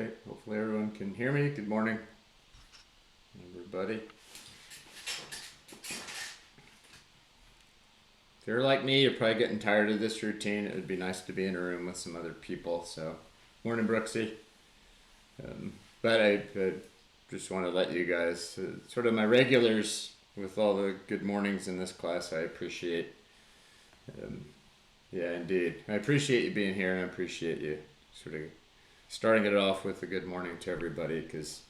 Okay, hopefully everyone can hear me. Good morning, everybody. If you're like me, you're probably getting tired of this routine. It would be nice to be in a room with some other people. So, morning, Brooksy. But I just want to let you guys, sort of my regulars with all the good mornings in this class, I appreciate. Yeah, indeed. I appreciate you being here, and I appreciate you sort of starting it off with a good morning to everybody, because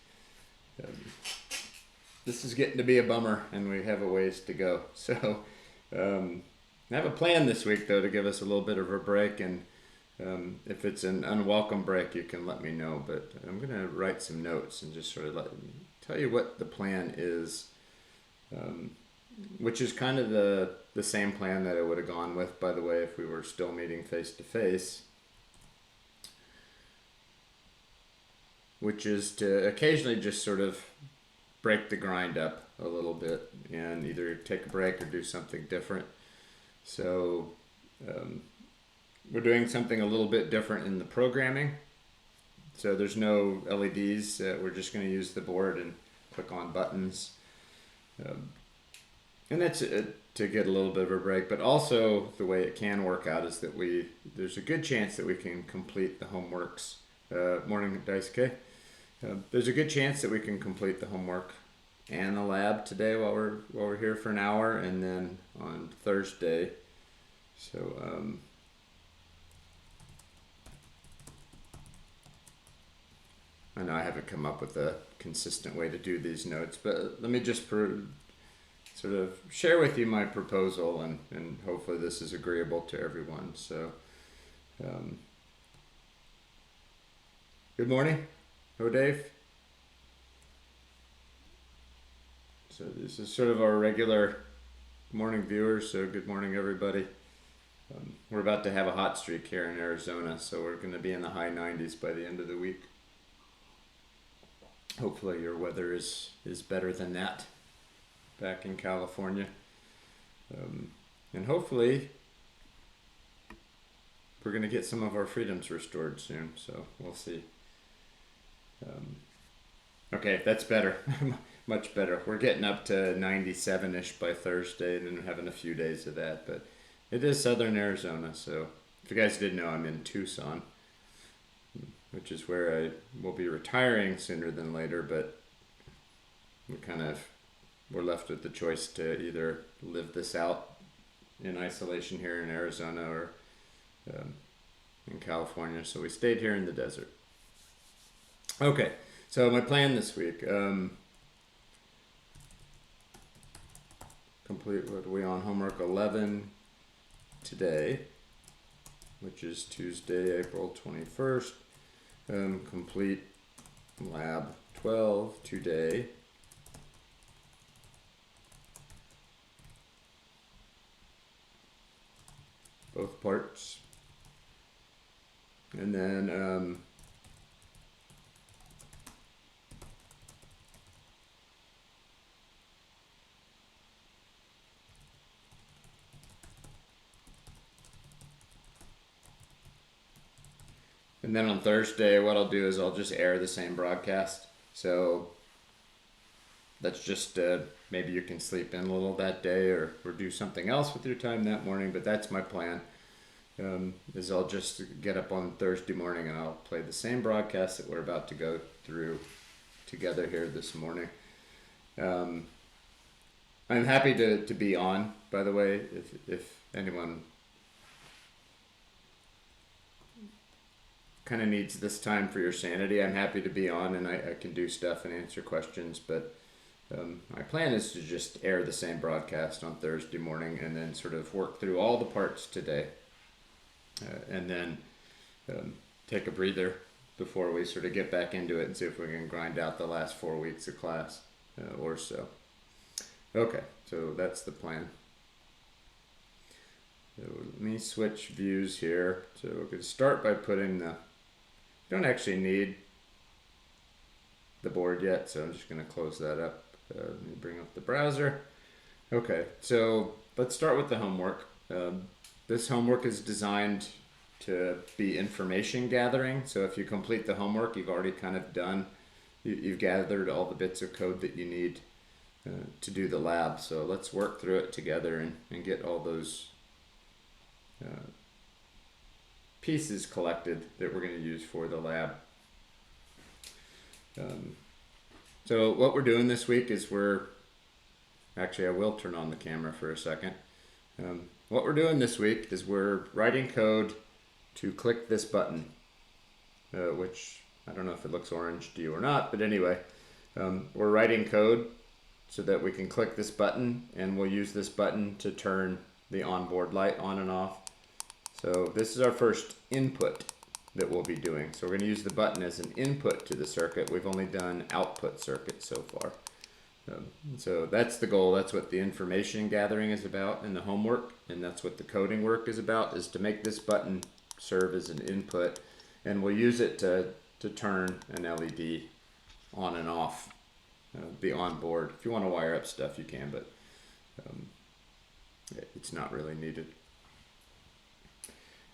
this is getting to be a bummer and we have a ways to go. So I have a plan this week, though, to give us a little bit of a break, and if it's an unwelcome break, you can let me know. But I'm going to write some notes and just sort of tell you what the plan is, which is kind of the same plan that I would have gone with, by the way, if we were still meeting face to face, which is to occasionally just sort of break the grind up a little bit and either take a break or do something different. So we're doing something a little bit different in the programming. So there's no LEDs. We're just going to use the board and click on buttons. And that's to get a little bit of a break. But also the way it can work out is that there's a good chance that we can complete the homeworks. Morning, Daisuke. There's a good chance that we can complete the homework and the lab today while we're here for an hour, and then on Thursday. So I know I haven't come up with a consistent way to do these notes, but let me just sort of share with you my proposal, and hopefully this is agreeable to everyone. So good morning. Hello, Dave. So this is sort of our regular morning viewers, so good morning, everybody. We're about to have a hot streak here in Arizona, so we're going to be in the high 90s by the end of the week. Hopefully your weather is better than that back in California. And hopefully we're going to get some of our freedoms restored soon, so we'll see. Okay, that's better. Much better. We're getting up to 97-ish by Thursday, and then having a few days of that. But it is southern Arizona, so if you guys didn't know, I'm in Tucson, which is where I will be retiring sooner than later. But we're left with the choice to either live this out in isolation here in Arizona or in California. So we stayed here in the desert. Okay, so my plan this week, complete what are we on, homework 11 today, which is Tuesday, April 21st, complete lab 12 today, both parts, and then on Thursday, what I'll do is I'll just air the same broadcast. So that's just, maybe you can sleep in a little that day or do something else with your time that morning. But that's my plan, is I'll just get up on Thursday morning and I'll play the same broadcast that we're about to go through together here this morning. I'm happy to be on, by the way, if anyone kind of needs this time for your sanity. I'm happy to be on, and I can do stuff and answer questions, but my plan is to just air the same broadcast on Thursday morning and then sort of work through all the parts today, and then take a breather before we sort of get back into it and see if we can grind out the last 4 weeks of class or so. Okay, so that's the plan. So let me switch views here. So we're going to start by putting don't actually need the board yet, so I'm just going to close that up. Let me bring up the browser. Okay, so let's start with the homework. This homework is designed to be information gathering. So if you complete the homework, you've already kind of done, you've gathered all the bits of code that you need to do the lab. So let's work through it together and get all those pieces collected that we're going to use for the lab. So what we're doing this week is actually I will turn on the camera for a second. What we're doing this week is we're writing code to click this button, which I don't know if it looks orange to you or not, but anyway, we're writing code so that we can click this button, and we'll use this button to turn the onboard light on and off. So this is our first input that we'll be doing. So we're going to use the button as an input to the circuit. We've only done output circuits so far. So that's the goal. That's what the information gathering is about in the homework, and that's what the coding work is about, is to make this button serve as an input, and we'll use it to turn an LED on and off, the onboard. If you want to wire up stuff, you can, but it's not really needed.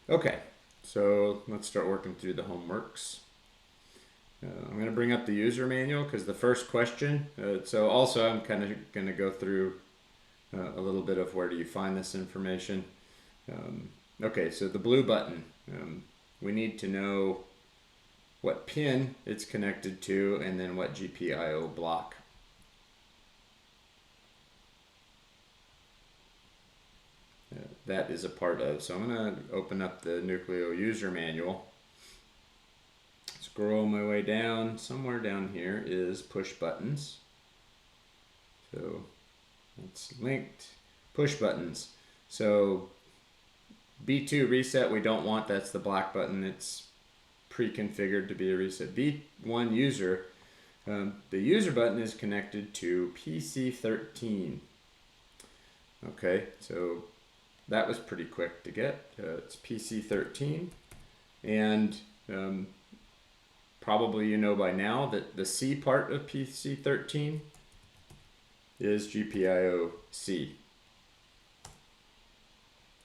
Okay, so let's start working through the homeworks. I'm going to bring up the user manual because the first question, so also I'm kind of going to go through a little bit of where do you find this information. Okay, so the blue button, we need to know what pin it's connected to and then what GPIO block. That is a part of. So I'm going to open up the Nucleo user manual. Scroll my way down. Somewhere down here is push buttons. So it's linked. Push buttons. So B2 reset we don't want. That's the black button. It's pre-configured to be a reset. B1 user. The user button is connected to PC13. Okay, so that was pretty quick to get. It's PC13, and probably you know by now that the C part of PC13 is GPIO C.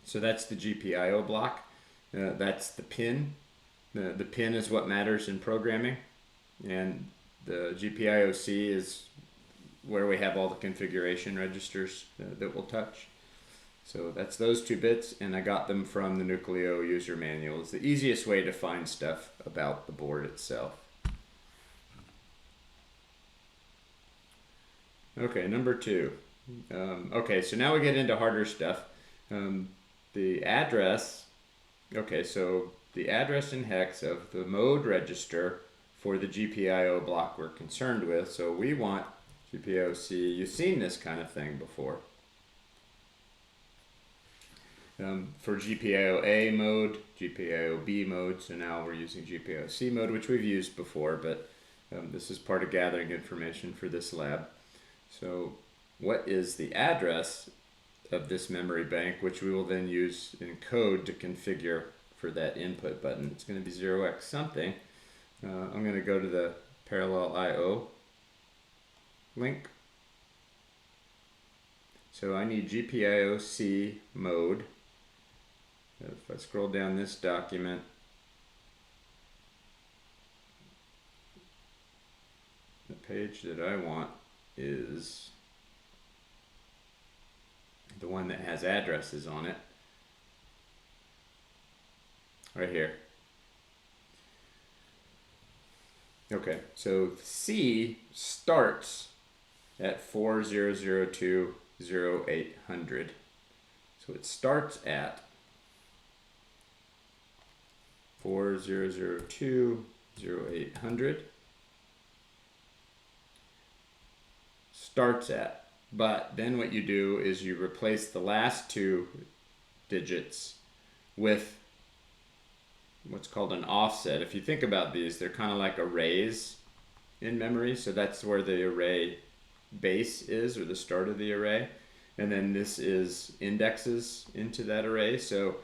So that's the GPIO block. That's the pin. The pin is what matters in programming, and the GPIO C is where we have all the configuration registers that we'll touch. So that's those two bits, and I got them from the Nucleo user manual. It's the easiest way to find stuff about the board itself. Okay, number 2. Okay, so now we get into harder stuff. The address, okay, so the address and hex of the mode register for the GPIO block we're concerned with. So we want GPIO C. You've seen this kind of thing before. For GPIO A mode, GPIO B mode, so now we're using GPIO C mode, which we've used before, but this is part of gathering information for this lab. So what is the address of this memory bank, which we will then use in code to configure for that input button? It's going to be 0x something. I'm going to go to the parallel IO link. So I need GPIO C mode. If I scroll down this document, the page that I want is the one that has addresses on it, right here. Okay, so C starts at 40020800. So it starts at 40020800. Starts at. But then what you do is you replace the last 2 digits with what's called an offset. If you think about these, they're kind of like arrays in memory. So that's where the array base is, or the start of the array. And then this is indexes into that array. So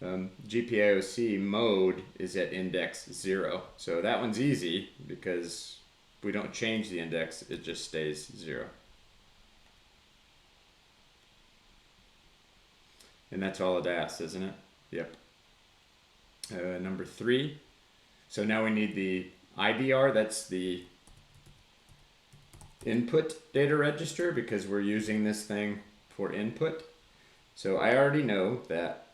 GPIO C mode is at index 0. So that one's easy because we don't change the index, it just stays 0. And that's all it asks, isn't it? Yep. Number 3. So now we need the IDR, that's the input data register, because we're using this thing for input. So I already know that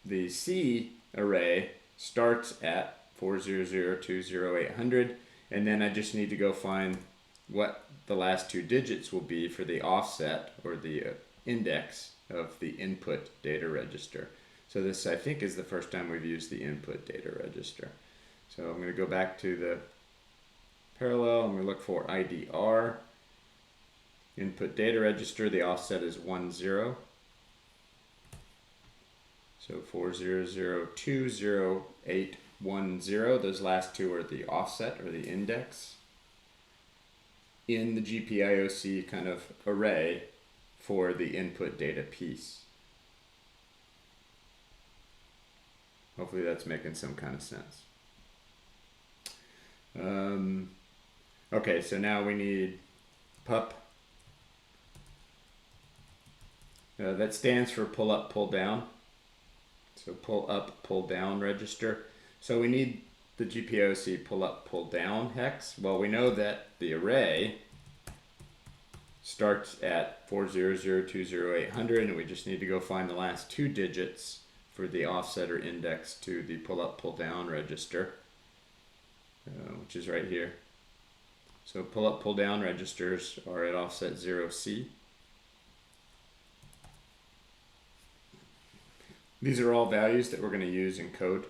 the C array starts at 400200800, and then I just need to go find what the last 2 digits will be for the offset or the index of the input data register. So this, I think, is the first time we've used the input data register. So I'm going to go back to the parallel. I'm going to look for IDR, input data register. The offset is 10. So 400200810. Those last 2 are the offset or the index in the GPIOC kind of array for the input data piece. Hopefully that's making some kind of sense. Okay, so now we need pup. That stands for pull up, pull down. So pull up, pull down register. So we need the GPIOC pull up, pull down hex. Well, we know that the array starts at 400200800, and we just need to go find the last 2 digits for the offset or index to the pull up, pull down register, which is right here. So pull up, pull down registers are at offset 0C. These are all values that we're going to use in code.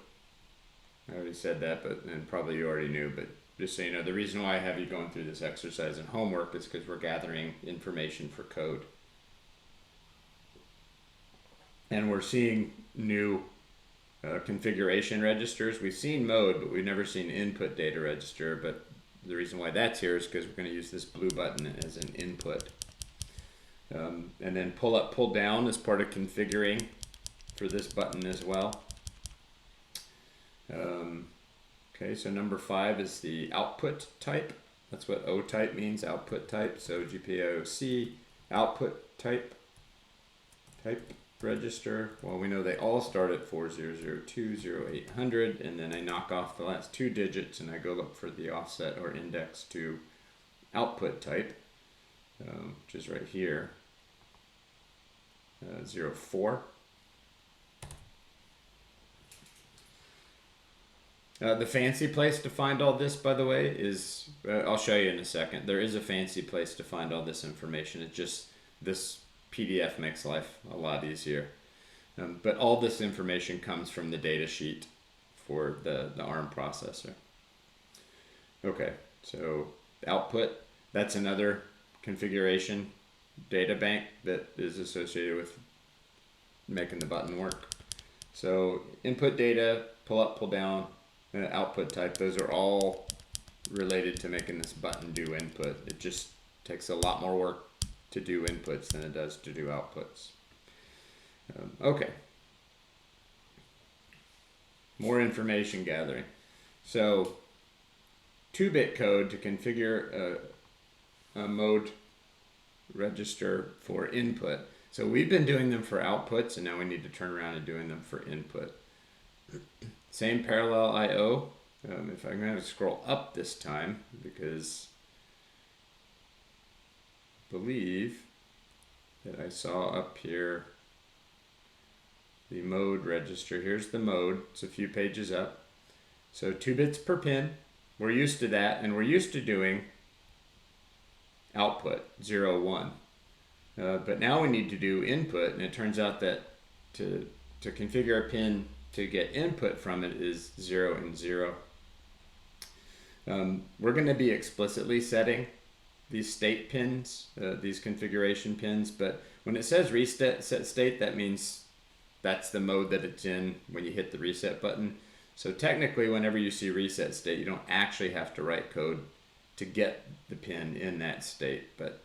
I already said that, and probably you already knew, but just so you know, the reason why I have you going through this exercise and homework is because we're gathering information for code. And we're seeing new configuration registers. We've seen mode, but we've never seen input data register. But the reason why that's here is because we're going to use this blue button as an input. And then pull up, pull down is part of configuring for this button as well. Okay, so number 5 is the output type. That's what O type means, output type. So GPIOC output type register. Well, we know they all start at 400200800, and then I knock off the last 2 digits and I go look for the offset or index to output type, which is right here, 04. The fancy place to find all this, by the way, is, I'll show you in a second. There is a fancy place to find all this information. It's just this PDF makes life a lot easier. But all this information comes from the data sheet for the ARM processor. Okay, so output, that's another configuration data bank that is associated with making the button work. So input data, pull up, pull down, output type, those are all related to making this button do input. It just takes a lot more work to do inputs than it does to do outputs. Okay. More information gathering. So 2-bit code to configure a mode register for input. So we've been doing them for outputs, and now we need to turn around and doing them for input. Same parallel I/O. If I'm going to scroll up this time, because I believe that I saw up here the mode register. Here's the mode. It's a few pages up. So 2 bits per pin. We're used to that, and we're used to doing output 0, 1. But now we need to do input, and it turns out that to configure a pin to get input from it is 0 and 0. We're going to be explicitly setting these state pins, these configuration pins, but when it says reset set state, that means that's the mode that it's in when you hit the reset button. So technically, whenever you see reset state, you don't actually have to write code to get the pin in that state, but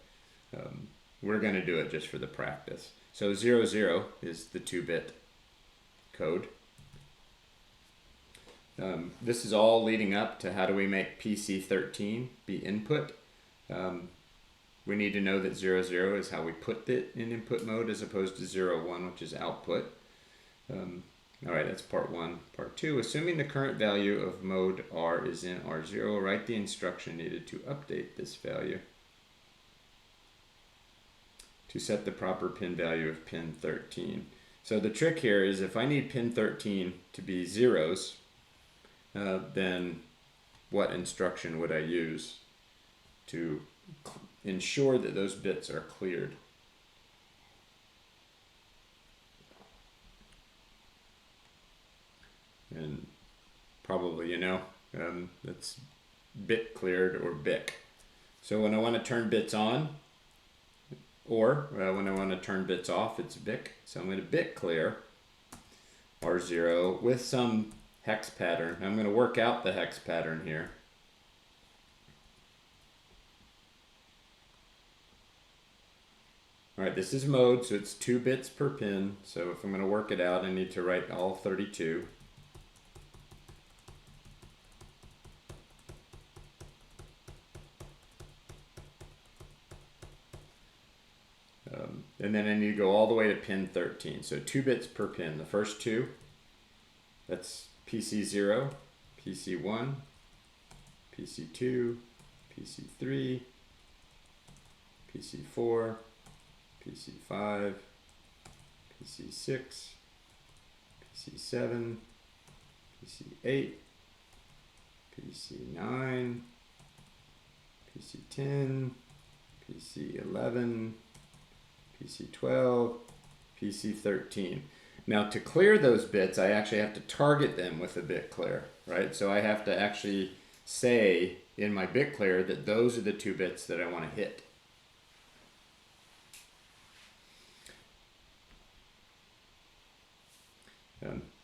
we're going to do it just for the practice. So 0, 0 is the 2-bit code. This is all leading up to how do we make PC13 be input. We need to know that 0, 0 is how we put it in input mode as opposed to 0, 1, which is output. All right, that's part one. Part two, assuming the current value of mode R is in R0, write the instruction needed to update this value to set the proper pin value of pin 13. So the trick here is if I need pin 13 to be zeros, then what instruction would I use to ensure that those bits are cleared? And probably, that's bit cleared or BIC. So when I want to turn bits on, or when I want to turn bits off, it's BIC. So I'm going to bit clear R0 with some hex pattern. I'm going to work out the hex pattern here. All right, this is mode, so it's 2 bits per pin. So if I'm going to work it out, I need to write all 32. And then I need to go all the way to pin 13. So 2 bits per pin. The first 2, that's PC0, PC1, PC2, PC3, PC4, PC5, PC6, PC7, PC8, PC9, PC10, PC11, PC12, PC13. Now to clear those bits, I actually have to target them with a bit clear, right? So I have to actually say in my bit clear that those are the 2 bits that I want to hit.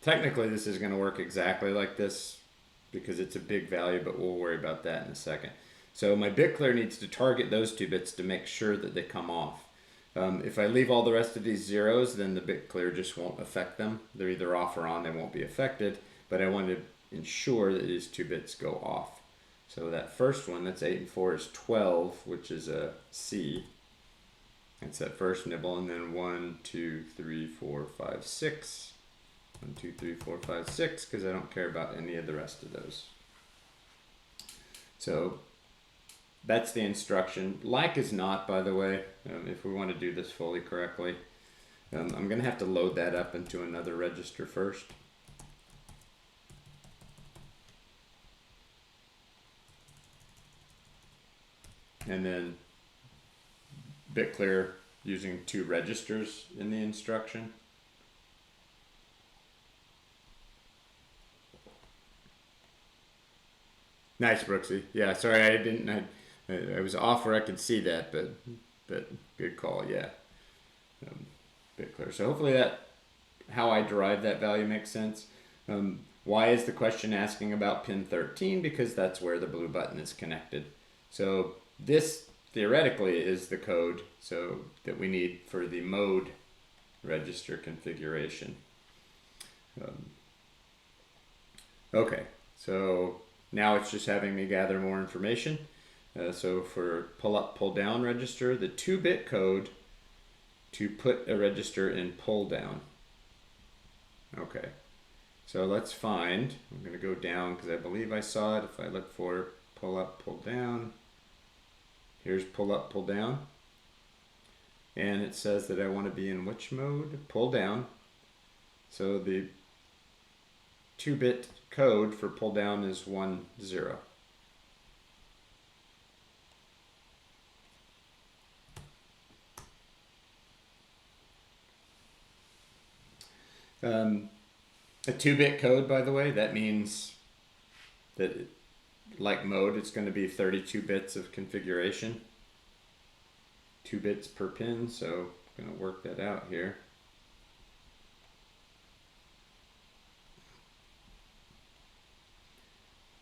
Technically this is going to work exactly like this because it's a big value, but we'll worry about that in a second. So my bit clear needs to target those 2 bits to make sure that they come off. If I leave all the rest of these zeros, then the bit clear just won't affect them. They're either off or on, they won't be affected, but I want to ensure that these 2 bits go off. So that first one, that's 8 and 4, is 12, which is a C. That's that first nibble, and then 1, 2, 3, 4, 5, 6. 1, 2, 3, 4, 5, 6, because I don't care about any of the rest of those. So that's the instruction. Like is not, by the way, if we want to do this fully correctly. I'm going to have to load that up into another register first. And then bit clear using 2 registers in the instruction. Nice, Brooksy. Yeah, sorry, I was off where I could see that, but good call, yeah. Bit clear. So hopefully how I derived that value makes sense. Why is the question asking about pin 13? Because that's where the blue button is connected. So this theoretically is the code that we need for the mode register configuration. Okay, so now it's just having me gather more information. So for pull up, pull down register, the 2-bit code to put a register in pull down. Okay, so let's find, I'm going to go down because I believe I saw it. If I look for pull up, pull down, here's pull up, pull down. And it says that I want to be in which mode? Pull down. So the 2-bit code for pull down is 1, 0. A 2-bit code, by the way, that means that like mode, it's going to be 32 bits of configuration. 2 bits per pin, so I'm going to work that out here.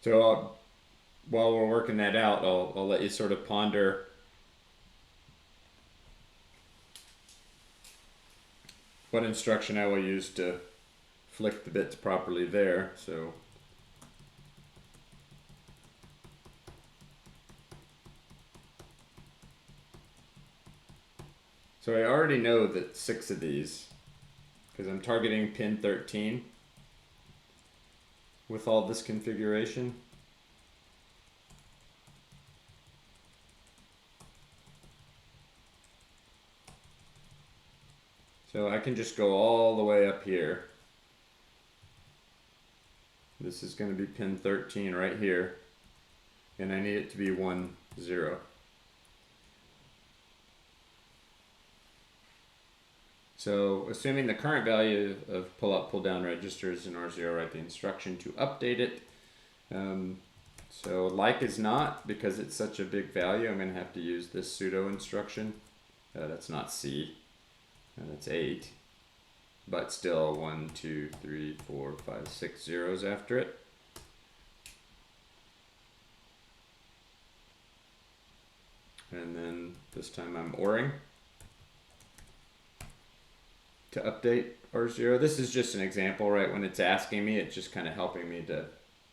So while we're working that out, I'll let you sort of ponder what instruction I will use to flick the bits properly there. So I already know that 6 of these because I'm targeting pin 13 with all this configuration. So I can just go all the way up here. This is going to be pin 13 right here, and I need it to be 1, 0. So assuming the current value of pull up, pull down registers in R0, write the instruction to update it. So like is not, because it's such a big value, I'm going to have to use this pseudo instruction. That's not C, that's 8. But still 1, 2, 3, 4, 5, 6 zeros after it. And then this time I'm ORing to update R0. This is just an example, right? When it's asking me, it's just kind of helping me to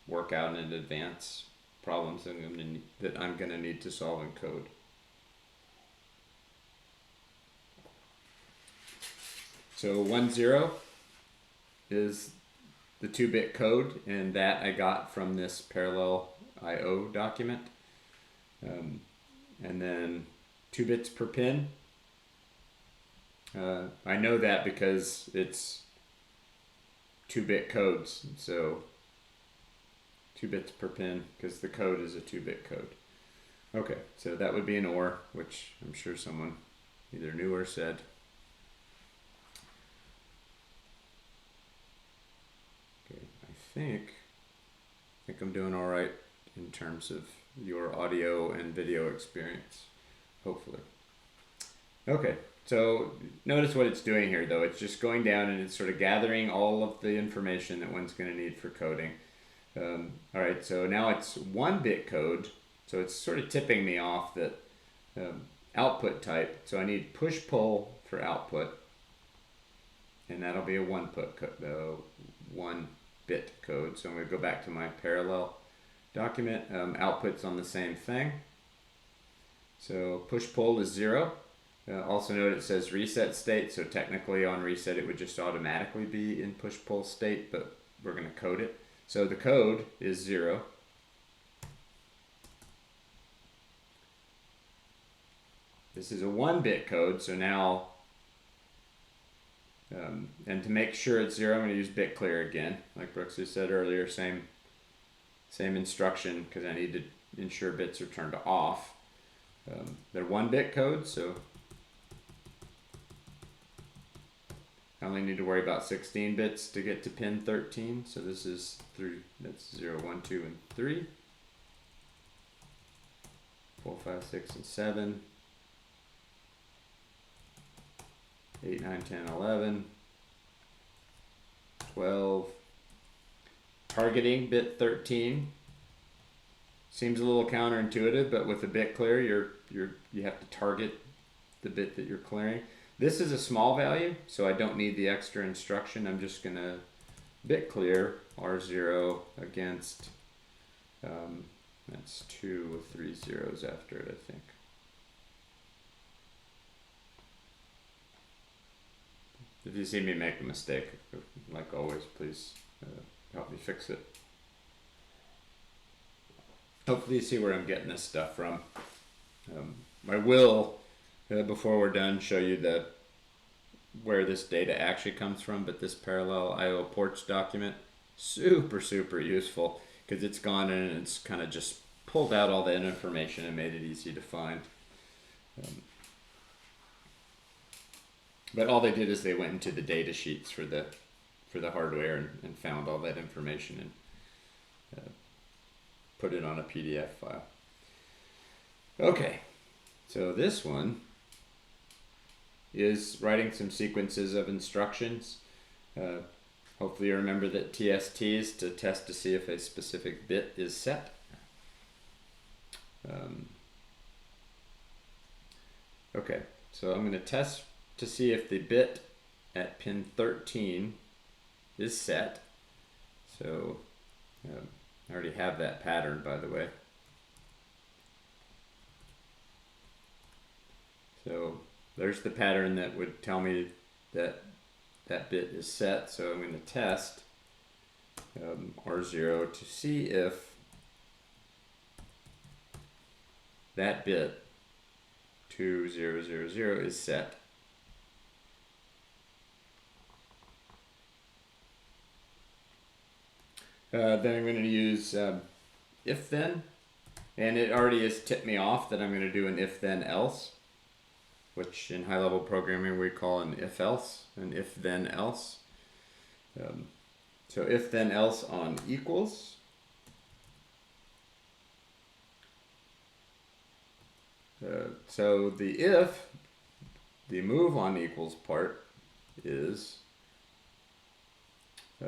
work out in advance problems that I'm going to need to solve in code. So 1, 0 is the 2-bit code, and that I got from this parallel IO document. And then 2 bits per pin. I know that because it's 2-bit codes, so 2 bits per pin, because the code is a 2-bit code. Okay, so that would be an OR, which I'm sure someone either knew or said. Okay, I think I'm doing all right in terms of your audio and video experience, hopefully. Okay, so notice what it's doing here though. It's just going down and it's sort of gathering all of the information that one's going to need for coding. All right, so now it's 1-bit code, so it's sort of tipping me off that output type. So I need push-pull for output, and that'll be a 1-bit code. So I'm going to go back to my parallel document. Output's on the same thing. So push-pull is 0. Also note it says reset state, so technically on reset it would just automatically be in push-pull state, but we're going to code it. So the code is 0. This is a 1-bit code, so now, and to make sure it's 0, I'm going to use bit clear again. Like Brooks said earlier, same instruction, because I need to ensure bits are turned off. They're 1-bit codes, so I only need to worry about 16 bits to get to pin 13. So this is 3, that's 0, 1, 2, and 3. 4, 5, 6, and 7. 8, 9, 10, 11. 12. Targeting bit 13. Seems a little counterintuitive, but with a bit clear, you have to target the bit that you're clearing. This is a small value, so I don't need the extra instruction. I'm just gonna bit clear R0 against, that's 2 with 3 zeros after it, I think. If you see me make a mistake, like always, please help me fix it. Hopefully you see where I'm getting this stuff from. I will, before we're done, show you where this data actually comes from, but this parallel IO ports document, super useful, because it's gone in and it's kind of just pulled out all that information and made it easy to find. But all they did is they went into the data sheets for the hardware and found all that information and put it on a PDF file. Okay, so this one is writing some sequences of instructions. Hopefully you remember that TST is to test to see if a specific bit is set. Okay, so I'm going to test to see if the bit at pin 13 is set. So I already have that pattern, by the way. So there's the pattern that would tell me that that bit is set. So I'm going to test R0 to see if that bit 2000 is set. Then I'm going to use if then, and it already has tipped me off that I'm going to do an if then else, which in high level programming we call an if else, an if then else. So if then else on equals. So the move on equals part is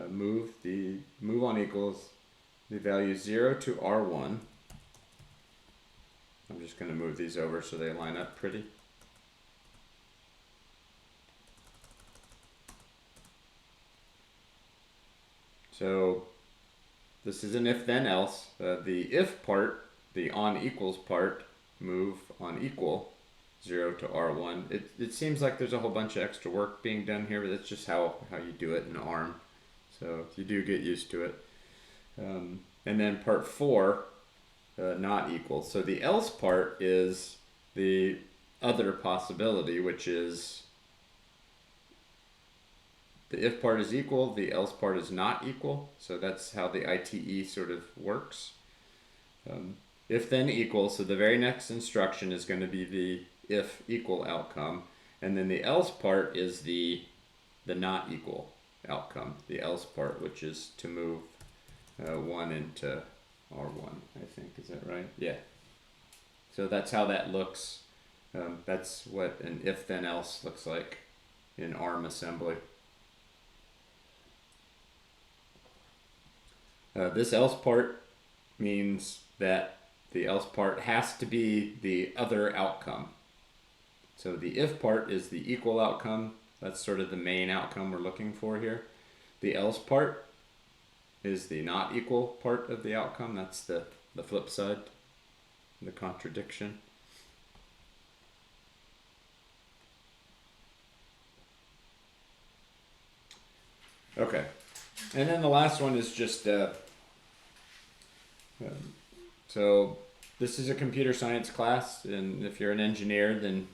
move on equals the value 0 to R1. I'm just going to move these over so they line up pretty. So this is an if then else. The if part, the on equals part, move on equal 0 to R1. It seems like there's a whole bunch of extra work being done here, but that's just how you do it in ARM. So you do get used to it. And then part 4, not equal. So the else part is the other possibility, which is the if part is equal, the else part is not equal. So that's how the ITE sort of works. If then equal, so the very next instruction is going to be the if equal outcome, and then the else part is the not equal outcome, the else part, which is to move 1 into R1, I think. Is that right? Yeah. So that's how that looks. That's what an if then else looks like in ARM assembly. This else part means that the else part has to be the other outcome. So the if part is the equal outcome. That's sort of the main outcome we're looking for here. The else part is the not equal part of the outcome. That's the flip side, the contradiction. Okay, and then the last one is just so this is a computer science class, and if you're an engineer, then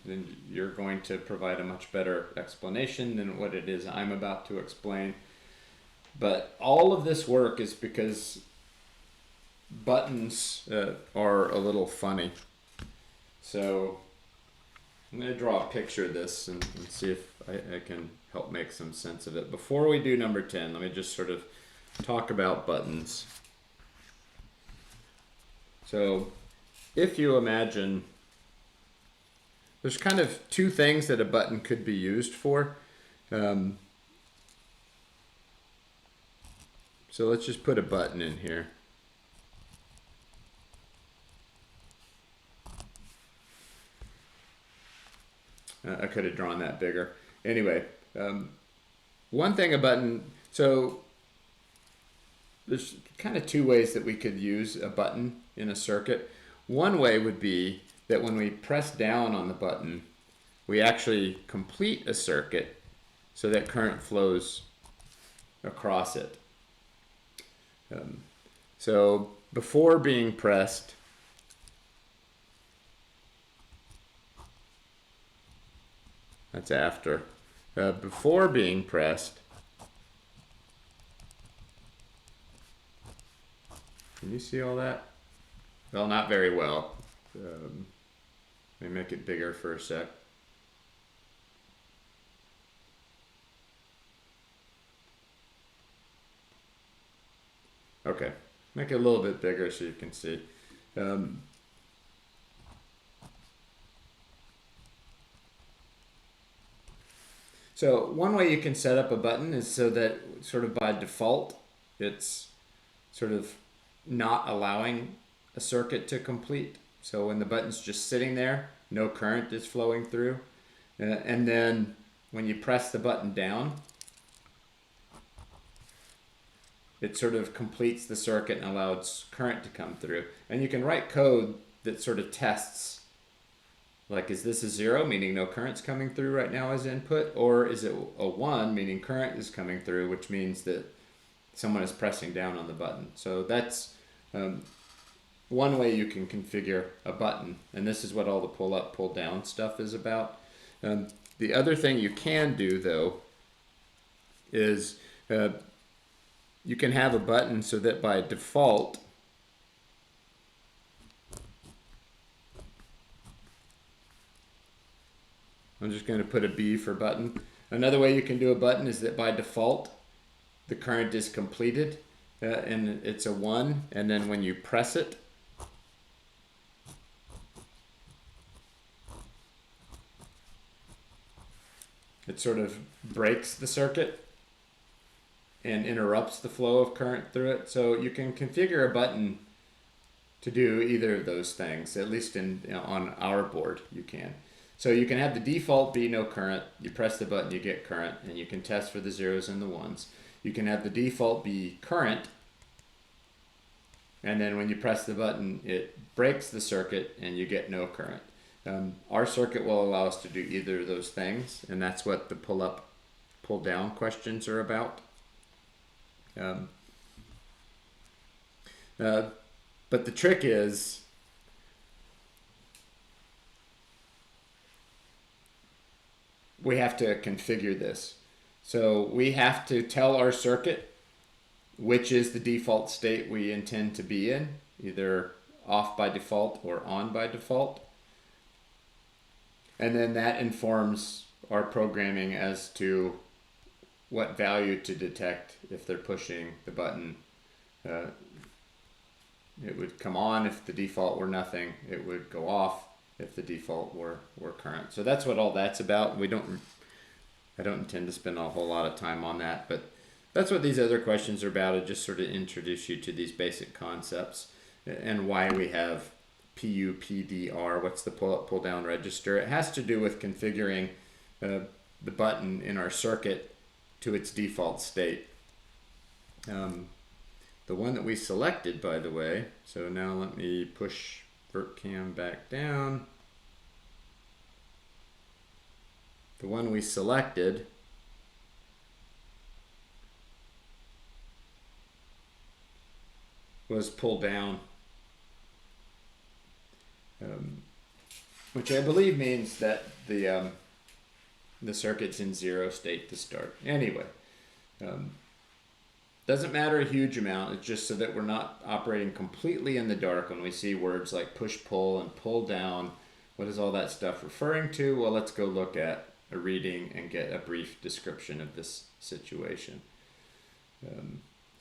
you're going to provide a much better explanation than what it is I'm about to explain. But all of this work is because buttons are a little funny. So I'm going to draw a picture of this and see if I can help make some sense of it. Before we do number 10, let me just sort of talk about buttons. So if you imagine, there's kind of two things that a button could be used for. So let's just put a button in here. I could have drawn that bigger. Anyway, one thing a button, so there's kind of two ways that we could use a button in a circuit. One way would be that when we press down on the button, we actually complete a circuit so that current flows across it. So before being pressed, that's after. Before being pressed, can you see all that? Well, not very well. Let me make it bigger for a sec. Okay, make it a little bit bigger so you can see. So one way you can set up a button is so that sort of by default, it's sort of not allowing a circuit to complete. So when the button's just sitting there, no current is flowing through. And then when you press the button down, it sort of completes the circuit and allows current to come through. And you can write code that sort of tests Like, is this a 0, meaning no current's coming through right now as input? Or is it a 1, meaning current is coming through, which means that someone is pressing down on the button? So that's one way you can configure a button. And this is what all the pull up, pull down stuff is about. The other thing you can do, though, is you can have a button so that by default, I'm just going to put a B for button. Another way you can do a button is that by default, the current is completed and it's a 1. And then when you press it, it sort of breaks the circuit and interrupts the flow of current through it. So you can configure a button to do either of those things, at least on our board you can. So you can have the default be no current, you press the button, you get current, and you can test for the 0s and the 1s. You can have the default be current, and then when you press the button, it breaks the circuit and you get no current. Our circuit will allow us to do either of those things, and that's what the pull up, pull down questions are about. But the trick is, we have to configure this. So we have to tell our circuit which is the default state we intend to be in, either off by default or on by default. And then that informs our programming as to what value to detect if they're pushing the button. It would come on if the default were nothing. It would go off if the default were current. So that's what all that's about. I don't intend to spend a whole lot of time on that, but that's what these other questions are about. It just sort of introduce you to these basic concepts and why we have PUPDR. What's the pull up, pull down register? It has to do with configuring the button in our circuit to its default state. The one that we selected, by the way, so now let me push VertCam back down. The one we selected was pull down, which I believe means that the circuit's in 0 state to start. Anyway, doesn't matter a huge amount. It's just so that we're not operating completely in the dark when we see words like push pull and pull down. What is all that stuff referring to? Well, let's go look at a reading and get a brief description of this situation.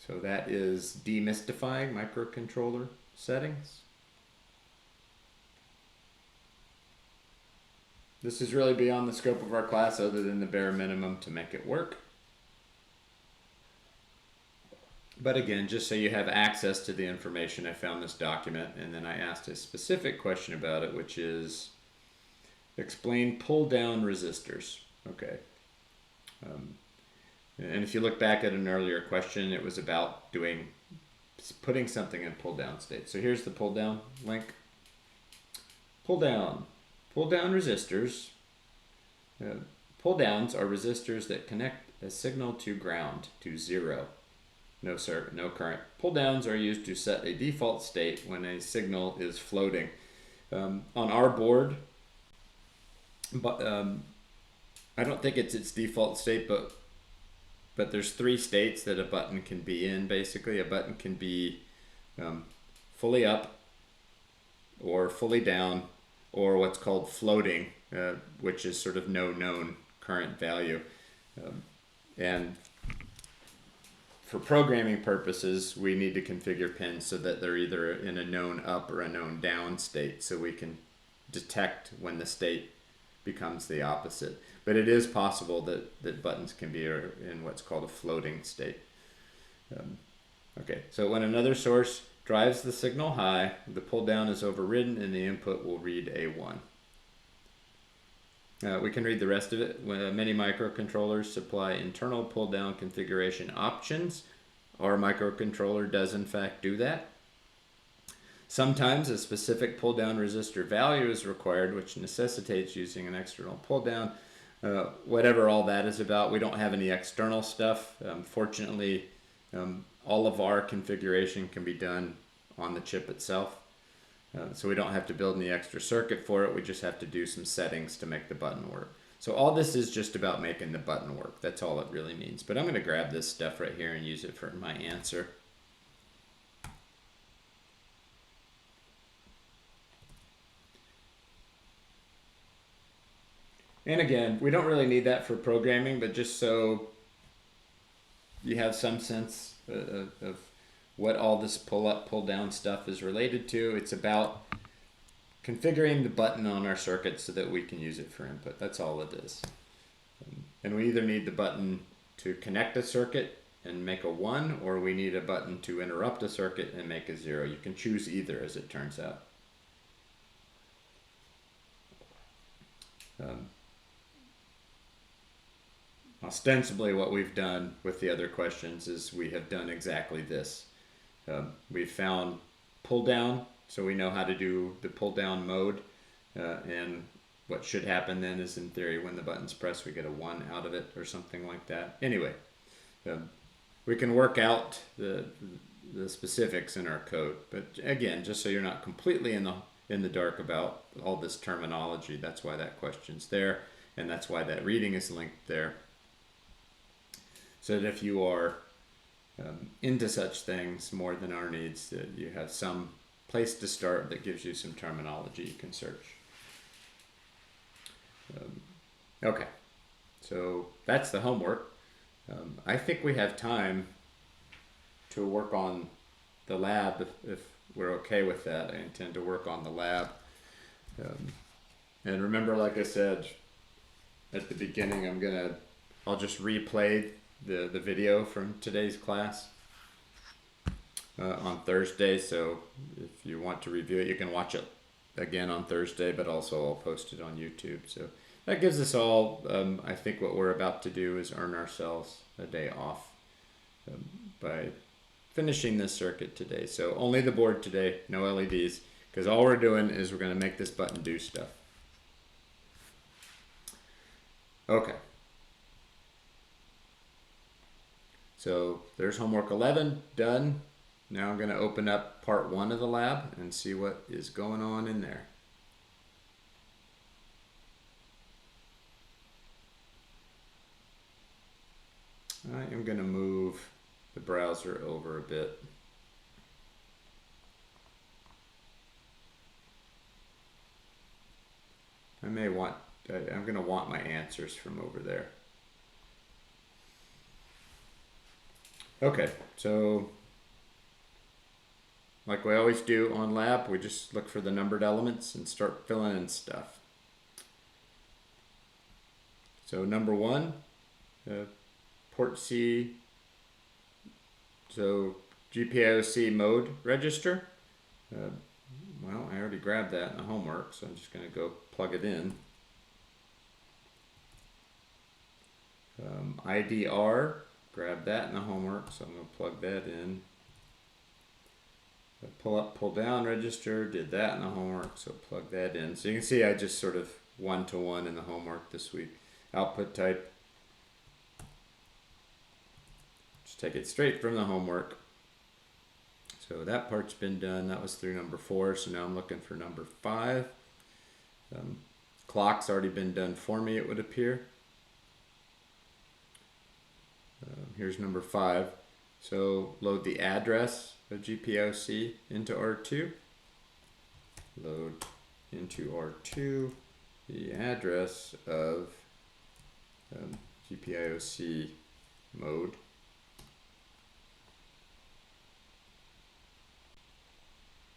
So that is demystifying microcontroller settings. This is really beyond the scope of our class other than the bare minimum to make it work. But again, just so you have access to the information, I found this document and then I asked a specific question about it, which is explain pull down resistors. Okay. And if you look back at an earlier question, it was about putting something in pull down state. So here's the pull down link. Pull down resistors. Pull downs are resistors that connect a signal to ground, to 0. No current. Pull downs are used to set a default state when a signal is floating. On our board, but I don't think it's its default state, but there's 3 states that a button can be in. Basically, a button can be fully up, or fully down, or what's called floating, which is sort of no known current value. And for programming purposes, we need to configure pins so that they're either in a known up or a known down state, so we can detect when the state becomes the opposite. But it is possible that buttons can be in what's called a floating state. Okay, so when another source drives the signal high, the pull down is overridden and the input will read a 1. We can read the rest of it. Many microcontrollers supply internal pull down configuration options. Our microcontroller does in fact do that. Sometimes a specific pull down resistor value is required, which necessitates using an external pull down. Whatever all that is about, we don't have any external stuff. Fortunately, all of our configuration can be done on the chip itself. So we don't have to build any extra circuit for it. We just have to do some settings to make the button work. So all this is just about making the button work. That's all it really means. But I'm going to grab this stuff right here and use it for my answer. And again, we don't really need that for programming, but just so you have some sense of what all this pull up, pull down stuff is related to. It's about configuring the button on our circuit so that we can use it for input. That's all it is. And we either need the button to connect a circuit and make a 1, or we need a button to interrupt a circuit and make a 0. You can choose either, as it turns out. Ostensibly, what we've done with the other questions is we have done exactly this. We've found pull down, so we know how to do the pull down mode, and what should happen then is, in theory, when the button's pressed, we get a 1 out of it or something like that. Anyway, we can work out the specifics in our code, but again, just so you're not completely in the dark about all this terminology, that's why that question's there, and that's why that reading is linked there. So that if you are into such things more than our needs, that you have some place to start that gives you some terminology you can search. Okay, so that's the homework. I think we have time to work on the lab if we're okay with that. I intend to work on the lab. And remember, like I said at the beginning, I'll just replay the video from today's class on Thursday. So if you want to review it, you can watch it again on Thursday, but also I'll post it on YouTube. So that gives us all, I think what we're about to do is earn ourselves a day off by finishing this circuit today. So only the board today, no LEDs, because all we're doing is we're going to make this button do stuff. Okay. So there's homework 11 done. Now I'm going to open up part 1 of the lab and see what is going on in there. I am going to move the browser over a bit. I'm going to want my answers from over there. Okay, so like we always do on lab, we just look for the numbered elements and start filling in stuff. So number 1, port C, so GPIOC mode register. Well, I already grabbed that in the homework, so I'm just going to go plug it in. IDR, grab that in the homework, so I'm going to plug that in. Pull up, pull down register, did that in the homework, so plug that in. So you can see I just sort of one-to-one in the homework this week. Output type, just take it straight from the homework. So that part's been done. That was through number 4, so now I'm looking for number 5. Clock's already been done for me, it would appear. Here's number 5. So load the address of GPIOC into R2. Load into R2 the address of GPIOC mode.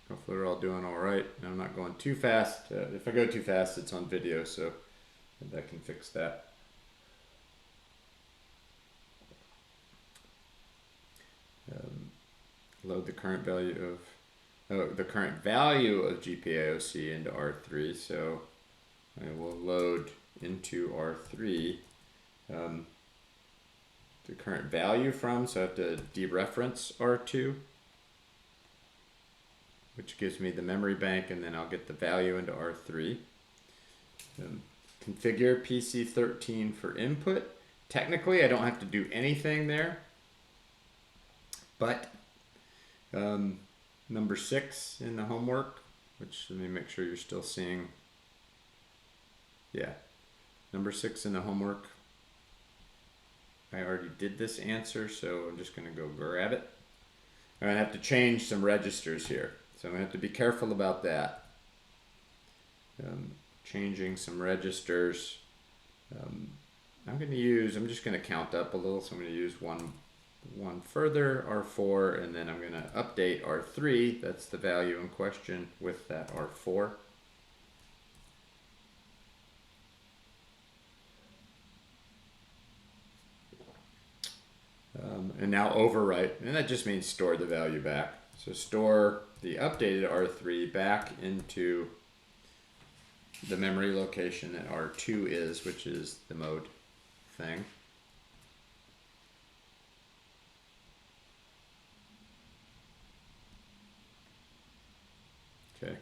Hopefully we're all doing all right. I'm not going too fast. If I go too fast, it's on video, so I can fix that. Load the current value of GPIOC into R3. So I will load into R3 the current value from. So I have to dereference R2. which gives me the memory bank, and then I'll get the value into R3. Configure PC13 for input. Technically, I don't have to do anything there, but number 6 in the homework, which let me make sure you're still seeing. Yeah, number 6 in the homework. I already did this answer, so I'm just going to go grab it. I'm going to have to change some registers here, so I'm going to have to be careful about that. Changing some registers. I'm just going to count up a little, so I'm going to use one further, R4, and then I'm going to update R3, that's the value in question, with that R4. And now overwrite, and that just means store the value back. So store the updated R3 back into the memory location that R2 is, which is the mode thing. Okay.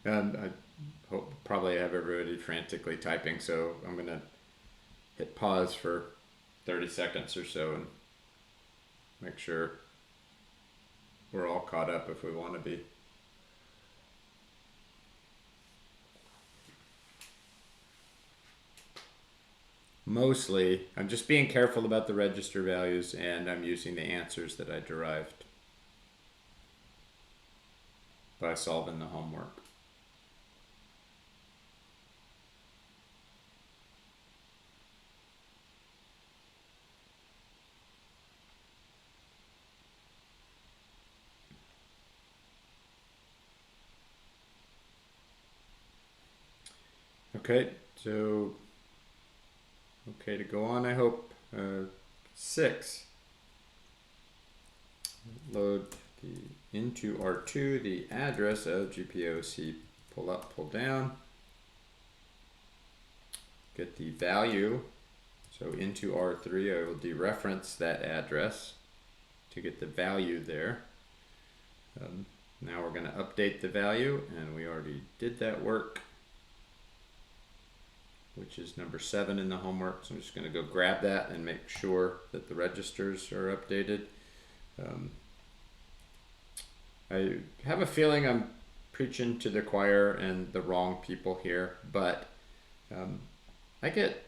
I probably have everybody frantically typing, so I'm going to hit pause for 30 seconds or so and make sure we're all caught up if we want to be. Mostly, I'm just being careful about the register values, and I'm using the answers that I derived by solving the homework. Okay, so okay to go on, I hope. 6. Load into R2 the address of GPOC pull up, pull down. Get the value. So into R3, I will dereference that address to get the value there. Now we're going to update the value, and we already did that work, which is number 7 in the homework. So I'm just going to go grab that and make sure that the registers are updated. I have a feeling I'm preaching to the choir and the wrong people here, but I get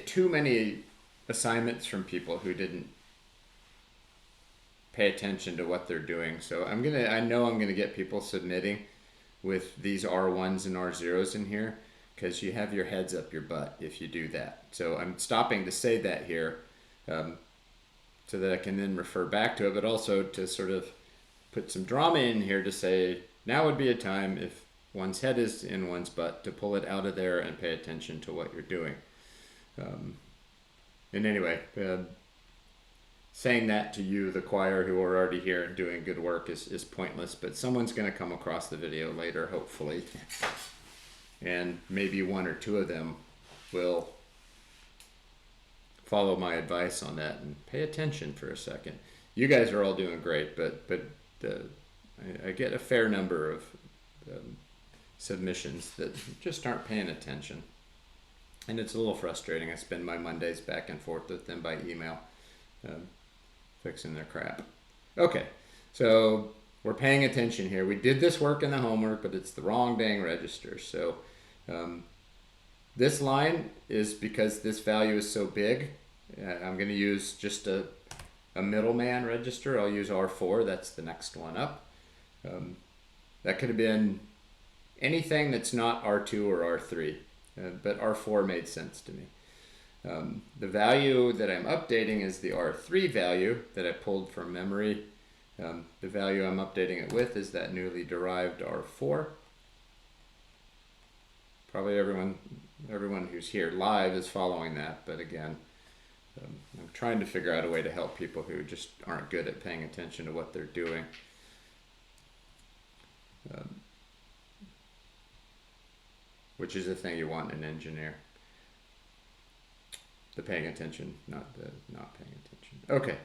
too many assignments from people who didn't pay attention to what they're doing. So I know I'm gonna get people submitting with these R1s and R0s in here, because you have your heads up your butt if you do that. So I'm stopping to say that here, so that I can then refer back to it, but also to sort of put some drama in here to say, now would be a time, if one's head is in one's butt, to pull it out of there and pay attention to what you're doing. And anyway, saying that to you, the choir, who are already here and doing good work, is pointless, but someone's going to come across the video later, hopefully, and maybe 1 or 2 of them will follow my advice on that and pay attention for a second. You guys are all doing great, but I get a fair number of submissions that just aren't paying attention, and it's a little frustrating. I spend my Mondays back and forth with them by email, fixing their crap. Okay, so we're paying attention here. We did this work in the homework, but it's the wrong dang register. So this line is because this value is so big. I'm going to use just a middleman register. I'll use R4. That's the next one up. That could have been anything that's not R2 or R3, but R4 made sense to me. The value that I'm updating is the R3 value that I pulled from memory. The value I'm updating it with is that newly derived R4. Probably everyone who's here live is following that, but again, I'm trying to figure out a way to help people who just aren't good at paying attention to what they're doing. Which is the thing you want in an engineer. The paying attention, not paying attention. Okay.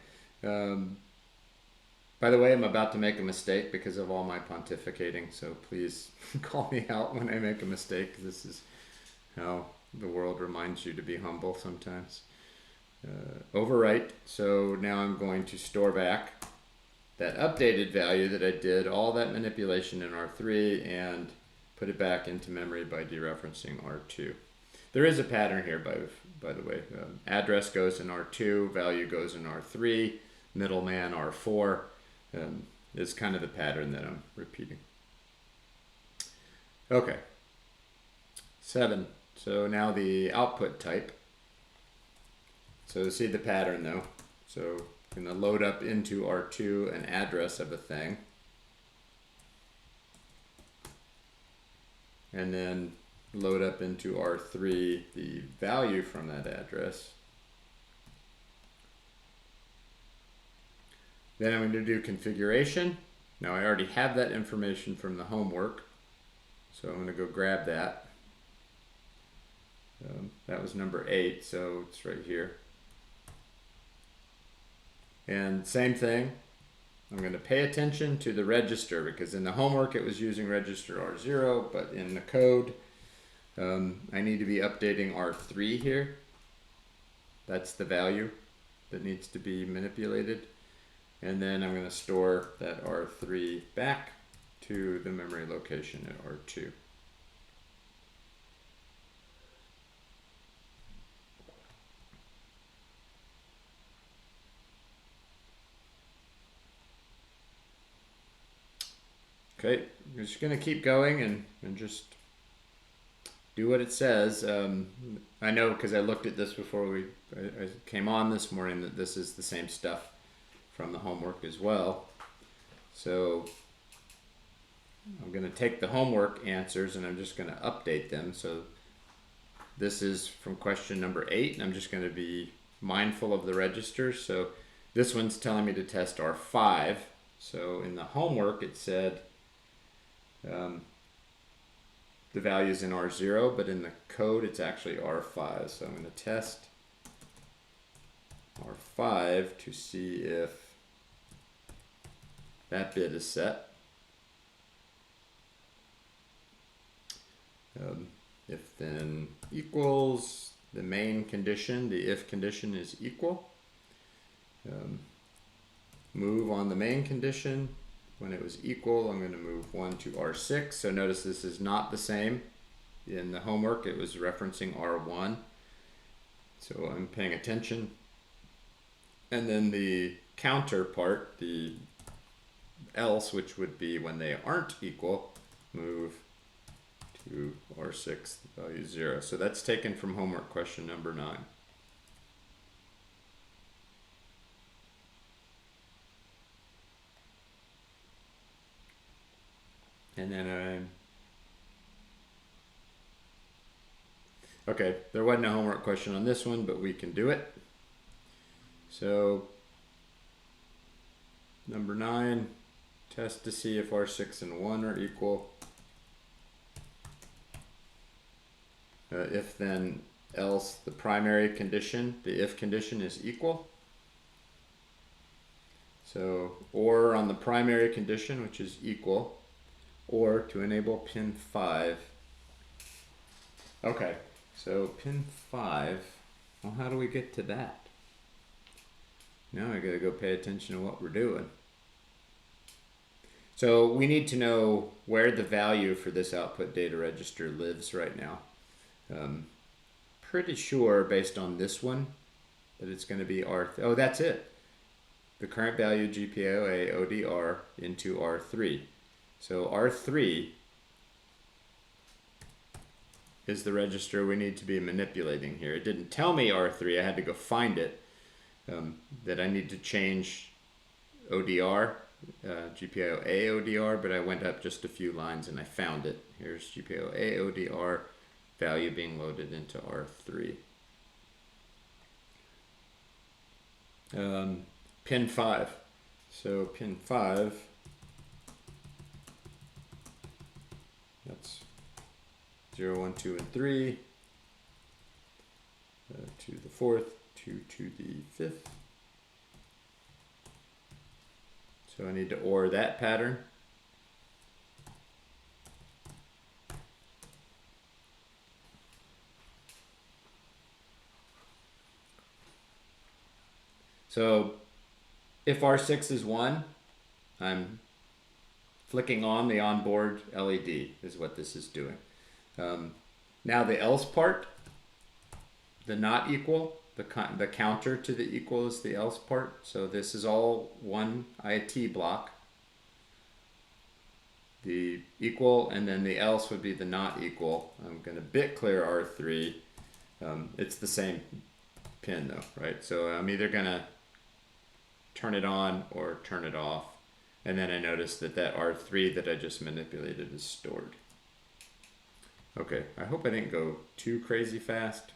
By the way, I'm about to make a mistake because of all my pontificating, so please call me out when I make a mistake. This is how the world reminds you to be humble sometimes. Overwrite, so now I'm going to store back that updated value that I did, all that manipulation in R3, and put it back into memory by dereferencing R2. There is a pattern here, by the way. Address goes in R2, value goes in R3, middleman R4. Is kind of the pattern that I'm repeating. Okay. 7. So now the output type. So see the pattern though. So I'm going to load up into R2 an address of a thing. And then load up into R3 the value from that address. Then I'm going to do configuration. Now I already have that information from the homework, so I'm going to go grab that. That was number 8, so it's right here. And same thing, I'm going to pay attention to the register, because in the homework it was using register R0, but in the code I need to be updating R3 here. That's the value that needs to be manipulated. And then I'm going to store that R3 back to the memory location at R2. Okay, I'm just going to keep going and just do what it says. I know because I looked at this before I came on this morning that this is the same stuff from the homework as well. So I'm going to take the homework answers and I'm just going to update them. So this is from question number 8, and I'm just going to be mindful of the registers. So this one's telling me to test R5. So in the homework it said the value's in R0, but in the code it's actually R5. So I'm going to test R5 to see if that bit is set. If then equals the main condition, the if condition is equal. Move on the main condition. When it was equal, I'm going to move 1 to R6. So notice this is not the same. In the homework, it was referencing R1. So I'm paying attention. And then the counter part, the else, which would be when they aren't equal, move to R6, the value 0. So that's taken from homework question number 9. And then okay, there wasn't a homework question on this one, but we can do it. So number 9, test to see if R6 and 1 are equal. If then else, the primary condition, the if condition is equal. So or on the primary condition, which is equal, or to enable pin 5. Okay, so pin 5, well, how do we get to that? Now I gotta go pay attention to what we're doing. So we need to know where the value for this output data register lives right now. Pretty sure based on this one that it's going to be R. Oh, that's it. The current value GPIOA ODR into R3. So R3 is the register we need to be manipulating here. It didn't tell me R3. I had to go find it. That I need to change ODR, GPIOA ODR, but I went up just a few lines and I found it. Here's GPIOA ODR value being loaded into R3. Pin 5. So pin 5, that's 0, 1, 2, and 3, 2 to the 4th, 2 to the 5th. So I need to OR that pattern. So if R6 is 1, I'm flicking on the onboard LED is what this is doing. Now the else part, the not equal, the counter to the equal is the else part. So this is all one IT block. The equal and then the else would be the not equal. I'm going to bit clear R3. It's the same pin though, right? So I'm either going to turn it on or turn it off. And then I noticed that that R3 that I just manipulated is stored. Okay, I hope I didn't go too crazy fast,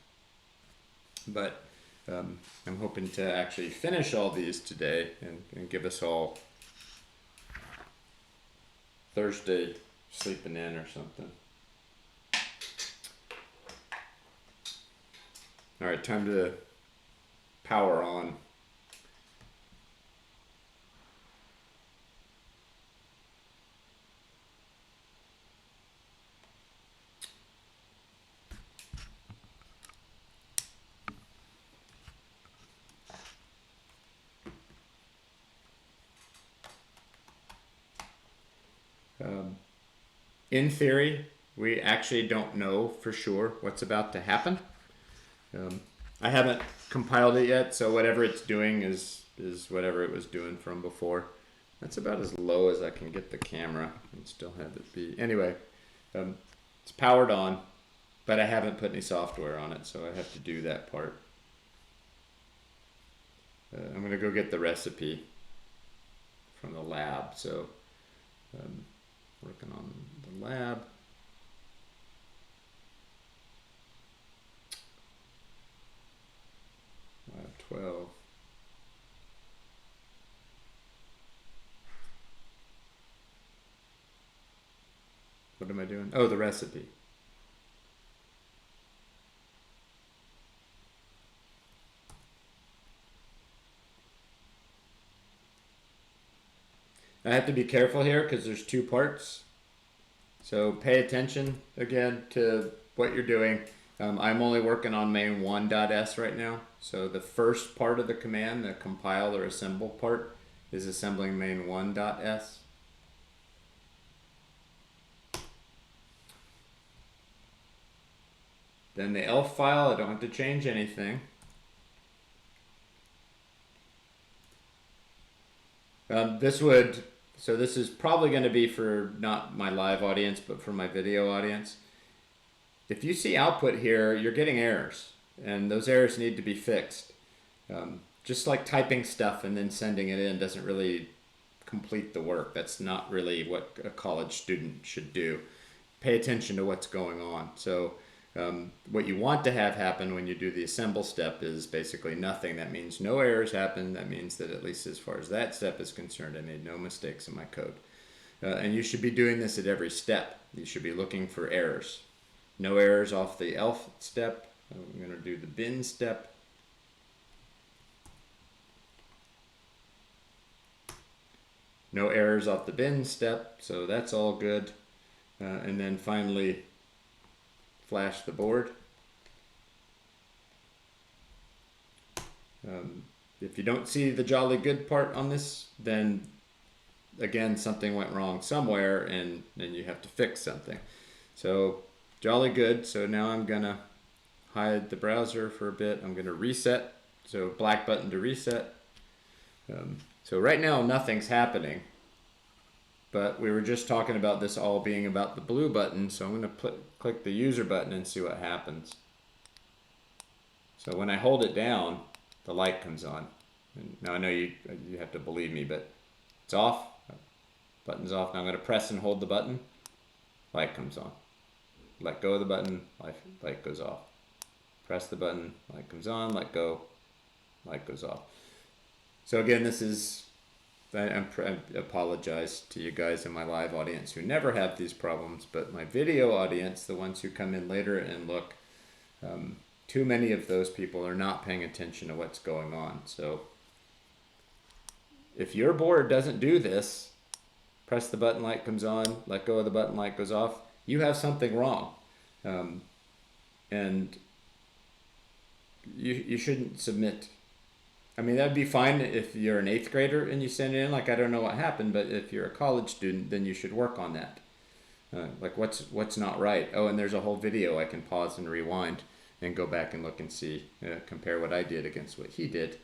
but I'm hoping to actually finish all these today and give us all Thursday sleeping in or something. All right, time to power on. In theory, we actually don't know for sure what's about to happen. I haven't compiled it yet, so whatever it's doing is whatever it was doing from before. That's about as low as I can get the camera and still have it be. Anyway, it's powered on, but I haven't put any software on it, so I have to do that part. I'm going to go get the recipe from the lab, so working on the lab. Lab 12. What am I doing? Oh, the recipe. I have to be careful here because there's two parts. So pay attention again to what you're doing. I'm only working on main1.s right now. So the first part of the command, the compile or assemble part, is assembling main1.s. Then the elf file, I don't have to change anything. So this is probably going to be for not my live audience, but for my video audience. If you see output here, you're getting errors, and those errors need to be fixed. Just like typing stuff and then sending it in doesn't really complete the work. That's not really what a college student should do. Pay attention to what's going on. So what you want to have happen when you do the assemble step is basically nothing. That means no errors happen. That means that at least as far as that step is concerned, I made no mistakes in my code. And you should be doing this at every step. You should be looking for errors. No errors off the elf step. I'm going to do the bin step. No errors off the bin step, so that's all good. And then finally, flash the board. If you don't see the jolly good part on this, then again, something went wrong somewhere and then you have to fix something. So jolly good. So now I'm gonna hide the browser for a bit. I'm gonna reset. So black button to reset. So right now nothing's happening, but we were just talking about this all being about the blue button. So I'm gonna click the user button and see what happens. So when I hold it down, the light comes on. And now I know you have to believe me, but it's off. Button's off. Now I'm going to press and hold the button. Light comes on. Let go of the button. Light goes off. Press the button. Light comes on. Let go. Light goes off. So again, this is. I apologize to you guys in my live audience who never have these problems, but my video audience, the ones who come in later and look, too many of those people are not paying attention to what's going on. So if your board doesn't do this, press the button, light comes on, let go of the button, light goes off, you have something wrong. And you shouldn't submit. I mean, that'd be fine if you're an 8th grader and you send it in, like, I don't know what happened, but if you're a college student, then you should work on that. Like, what's not right? Oh, and there's a whole video I can pause and rewind and go back and look and see, compare what I did against what he did.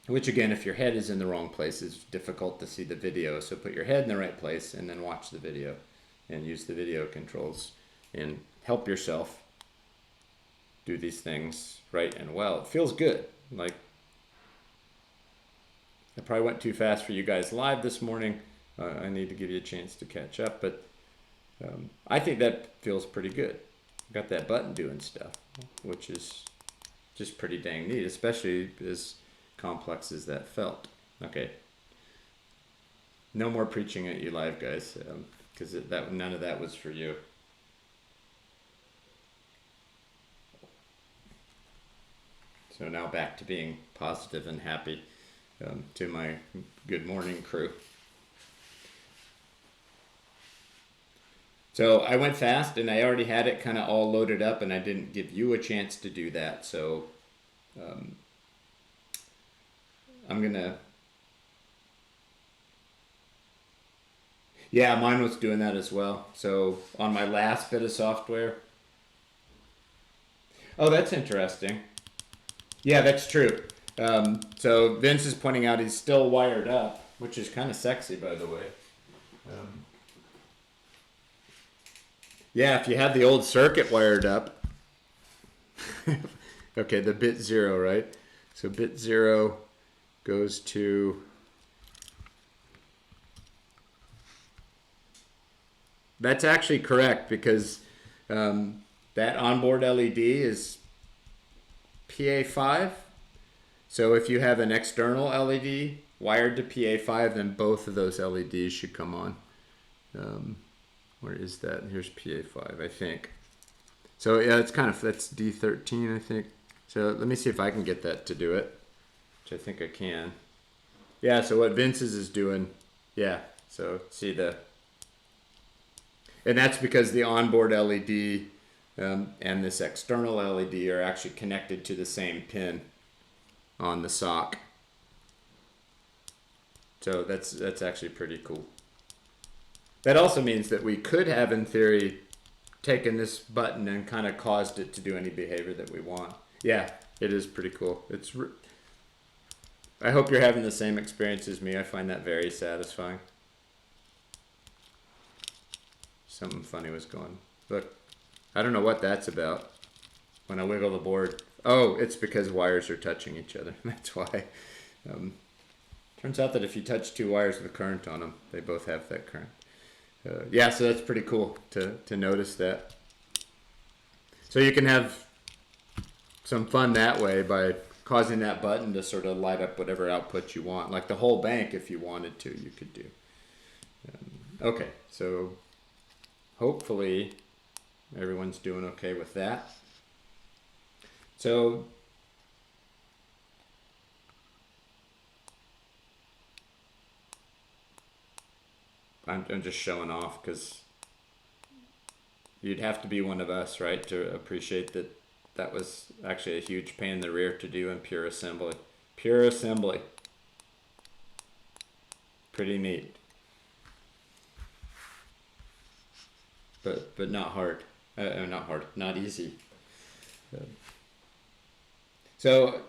Which, again, if your head is in the wrong place, is difficult to see the video. So put your head in the right place and then watch the video and use the video controls and help yourself do these things right and well. It feels good. Like, I probably went too fast for you guys live this morning. I need to give you a chance to catch up, but I think that feels pretty good. Got that button doing stuff, which is just pretty dang neat, especially as complex as that felt. Okay. No more preaching at you live, guys, because none of that was for you. So now back to being positive and happy, to my good morning crew. So I went fast and I already had it kind of all loaded up, and I didn't give you a chance to do that. So I'm gonna, yeah, mine was doing that as well. So on my last bit of software, oh, that's interesting. Yeah, that's true. So Vince is pointing out he's still wired up, which is kind of sexy, by the way. Yeah, if you had the old circuit wired up. Okay, the bit 0, right? So bit 0 goes to... That's actually correct, because that onboard LED is PA5. So if you have an external LED wired to PA5, then both of those LEDs should come on. Where is that? Here's PA5, I think. So yeah, it's kind of, that's D13, I think. So let me see if I can get that to do it, which I think I can. Yeah, so what Vince's is doing, yeah, so see the, and that's because the onboard LED and this external LED are actually connected to the same pin on the sock. So that's actually pretty cool. That also means that we could have, in theory, taken this button and kind of caused it to do any behavior that we want. Yeah, it is pretty cool. I hope you're having the same experience as me. I find that very satisfying. Something funny was going. Look, I don't know what that's about. When I wiggle the board, oh, it's because wires are touching each other. That's why. Turns out that if you touch two wires with current on them, they both have that current. Yeah, so that's pretty cool to notice that. So you can have some fun that way by causing that button to sort of light up whatever output you want. Like the whole bank, if you wanted to, you could do. Okay, so hopefully everyone's doing okay with that. So I'm just showing off because you'd have to be one of us, right, to appreciate that that was actually a huge pain in the rear to do in pure assembly. Pure assembly. Pretty neat. But not hard. Not hard. Not easy. So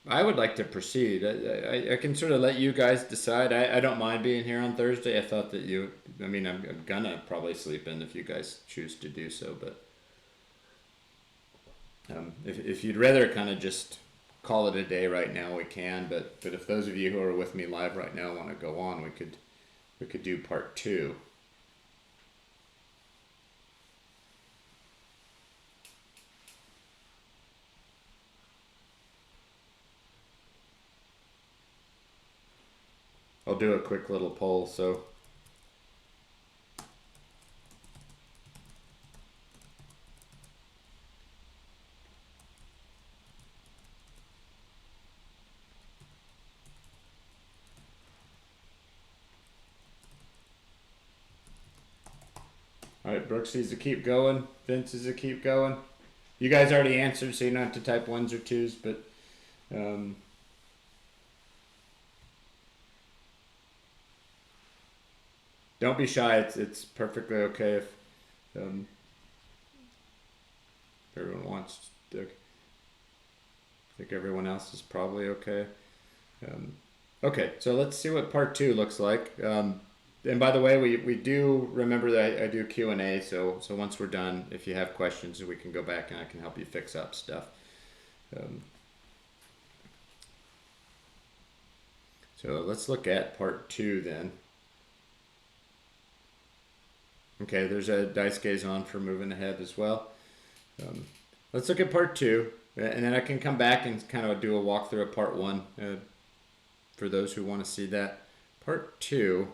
I would like to proceed. I can sort of let you guys decide. I don't mind being here on Thursday. I thought that I mean, I'm gonna probably sleep in if you guys choose to do so, but if you'd rather kind of just call it a day right now, we can, but if those of you who are with me live right now want to go on, we could do part 2. I'll do a quick little poll. So All right, Brooks needs to keep going. Vince is to keep going. You guys already answered, so you don't have to type ones or twos, but don't be shy. It's perfectly okay if everyone wants to. I think everyone else is probably okay. Okay, so let's see what part 2 looks like. And by the way, we do remember that I do Q&A, so once we're done, if you have questions, we can go back and I can help you fix up stuff. So let's look at part 2 then. Okay, there's a dice gaze on for moving ahead as well. Let's look at part 2, and then I can come back and kind of do a walkthrough of part 1 for those who want to see that. Part 2.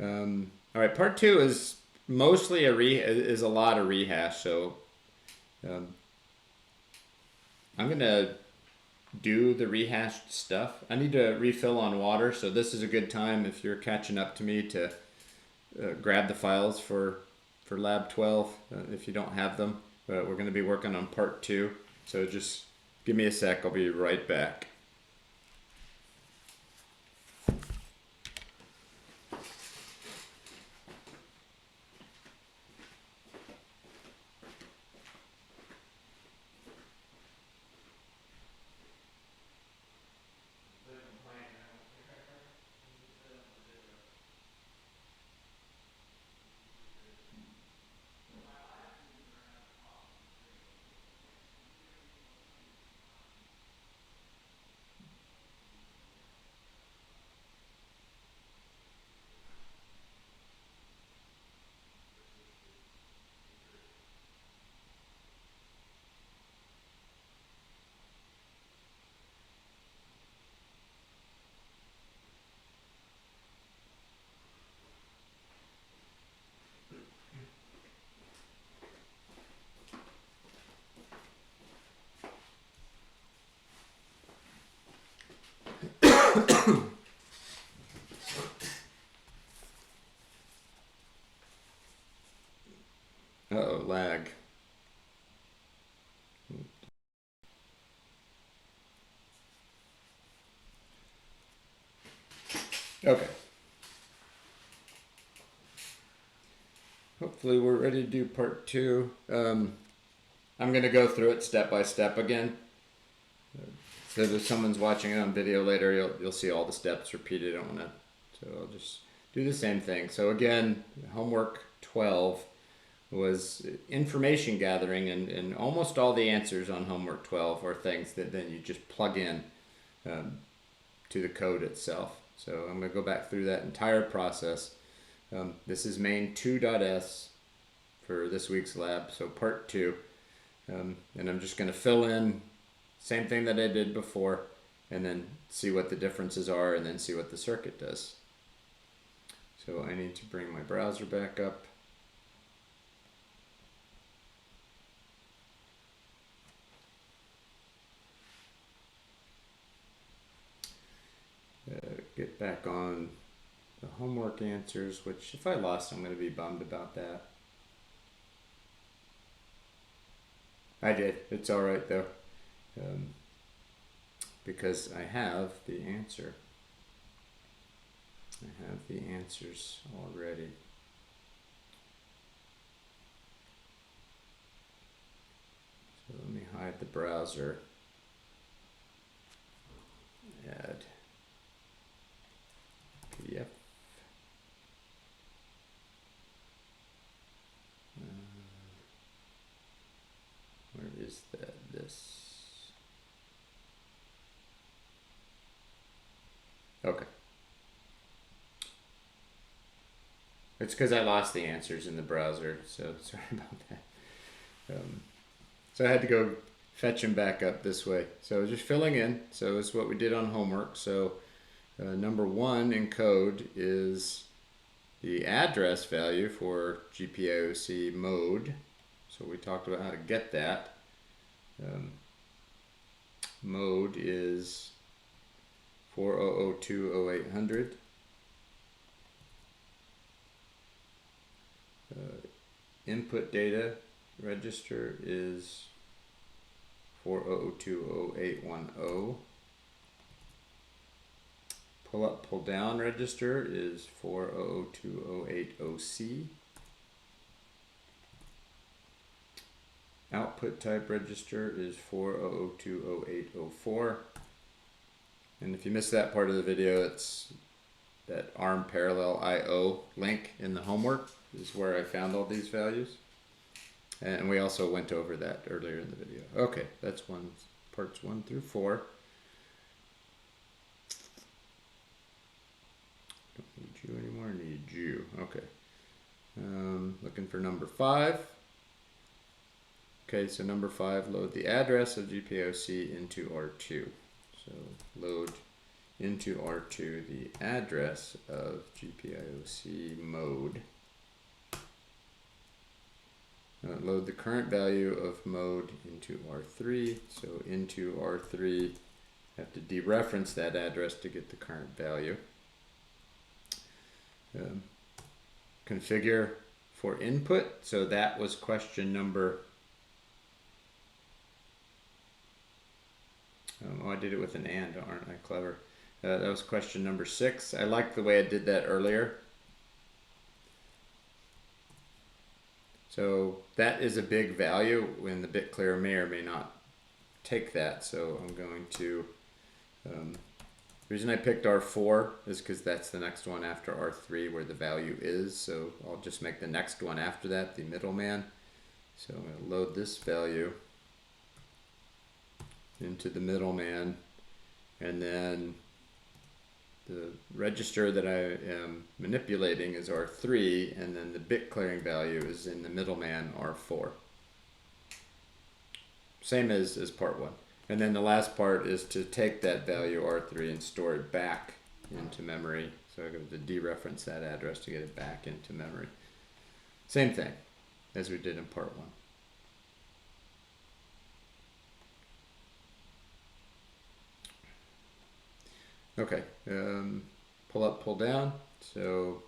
All right, part 2 is mostly a lot of rehash. So I'm gonna do the rehashed stuff. I need to refill on water, so this is a good time if you're catching up to me to grab the files for Lab 12 if you don't have them. But we're going to be working on part 2, so just give me a sec. I'll be right back. Uh-oh, lag. Okay. Hopefully we're ready to do part 2. I'm going to go through it step by step again. So if someone's watching it on video later, you'll see all the steps repeated on it. So I'll just do the same thing. So again, homework 12 was information gathering, and almost all the answers on homework 12 are things that then you just plug in to the code itself. So I'm going to go back through that entire process. This is main 2.s for this week's lab, so part 2. And I'm just going to fill in same thing that I did before, and then see what the differences are, and then see what the circuit does. So I need to bring my browser back up. Get back on the homework answers, which if I lost, I'm going to be bummed about that. I did. It's all right though, because I have the answer. I have the answers already. So let me hide the browser. Add PDF. Where is that? This. Okay. It's because I lost the answers in the browser, so sorry about that. So I had to go fetch them back up this way. So just filling in. So it's what we did on homework. So number 1 in code is the address value for GPIOC mode. So we talked about how to get that. Mode is 40020800. input data register is 400200810. Pull up, pull down register is 4002080C. Output type register is 400200804. And if you missed that part of the video, it's that ARM parallel IO link in the homework is where I found all these values. And we also went over that earlier in the video. Okay, that's parts 1 through 4. Don't need you anymore, need you. Okay. Looking for number 5. Okay, so number 5, load the address of GPIOC into R2. So load into R2 the address of GPIOC mode. Load the current value of mode into R3. So into R3, have to dereference that address to get the current value. Configure for input. So that was question number. Oh, I did it with an and, aren't I clever? That was question number 6. I liked the way I did that earlier. So that is a big value when the bit clearer may or may not take that. So I'm going to, the reason I picked R4 is because that's the next one after R3 where the value is. So I'll just make the next one after that the middleman. So I'm going to load this value into the middleman, and then the register that I am manipulating is R3, and then the bit clearing value is in the middleman R4. Same as part 1. And then the last part is to take that value R3 and store it back into memory. So I have to dereference that address to get it back into memory. Same thing as we did in part 1. Okay, pull up, pull down. So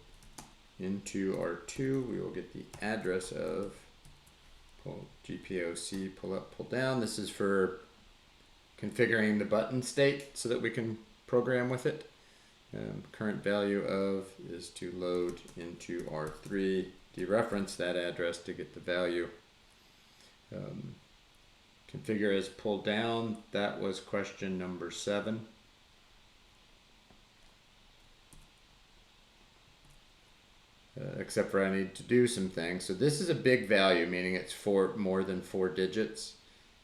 into R2, we will get the address of GPIOC, pull up, pull down. This is for configuring the button state so that we can program with it. Current value of is to load into R3, dereference that address to get the value. Configure as pull down, that was question number 7. Except for I need to do some things. So this is a big value, meaning it's more than 4 digits.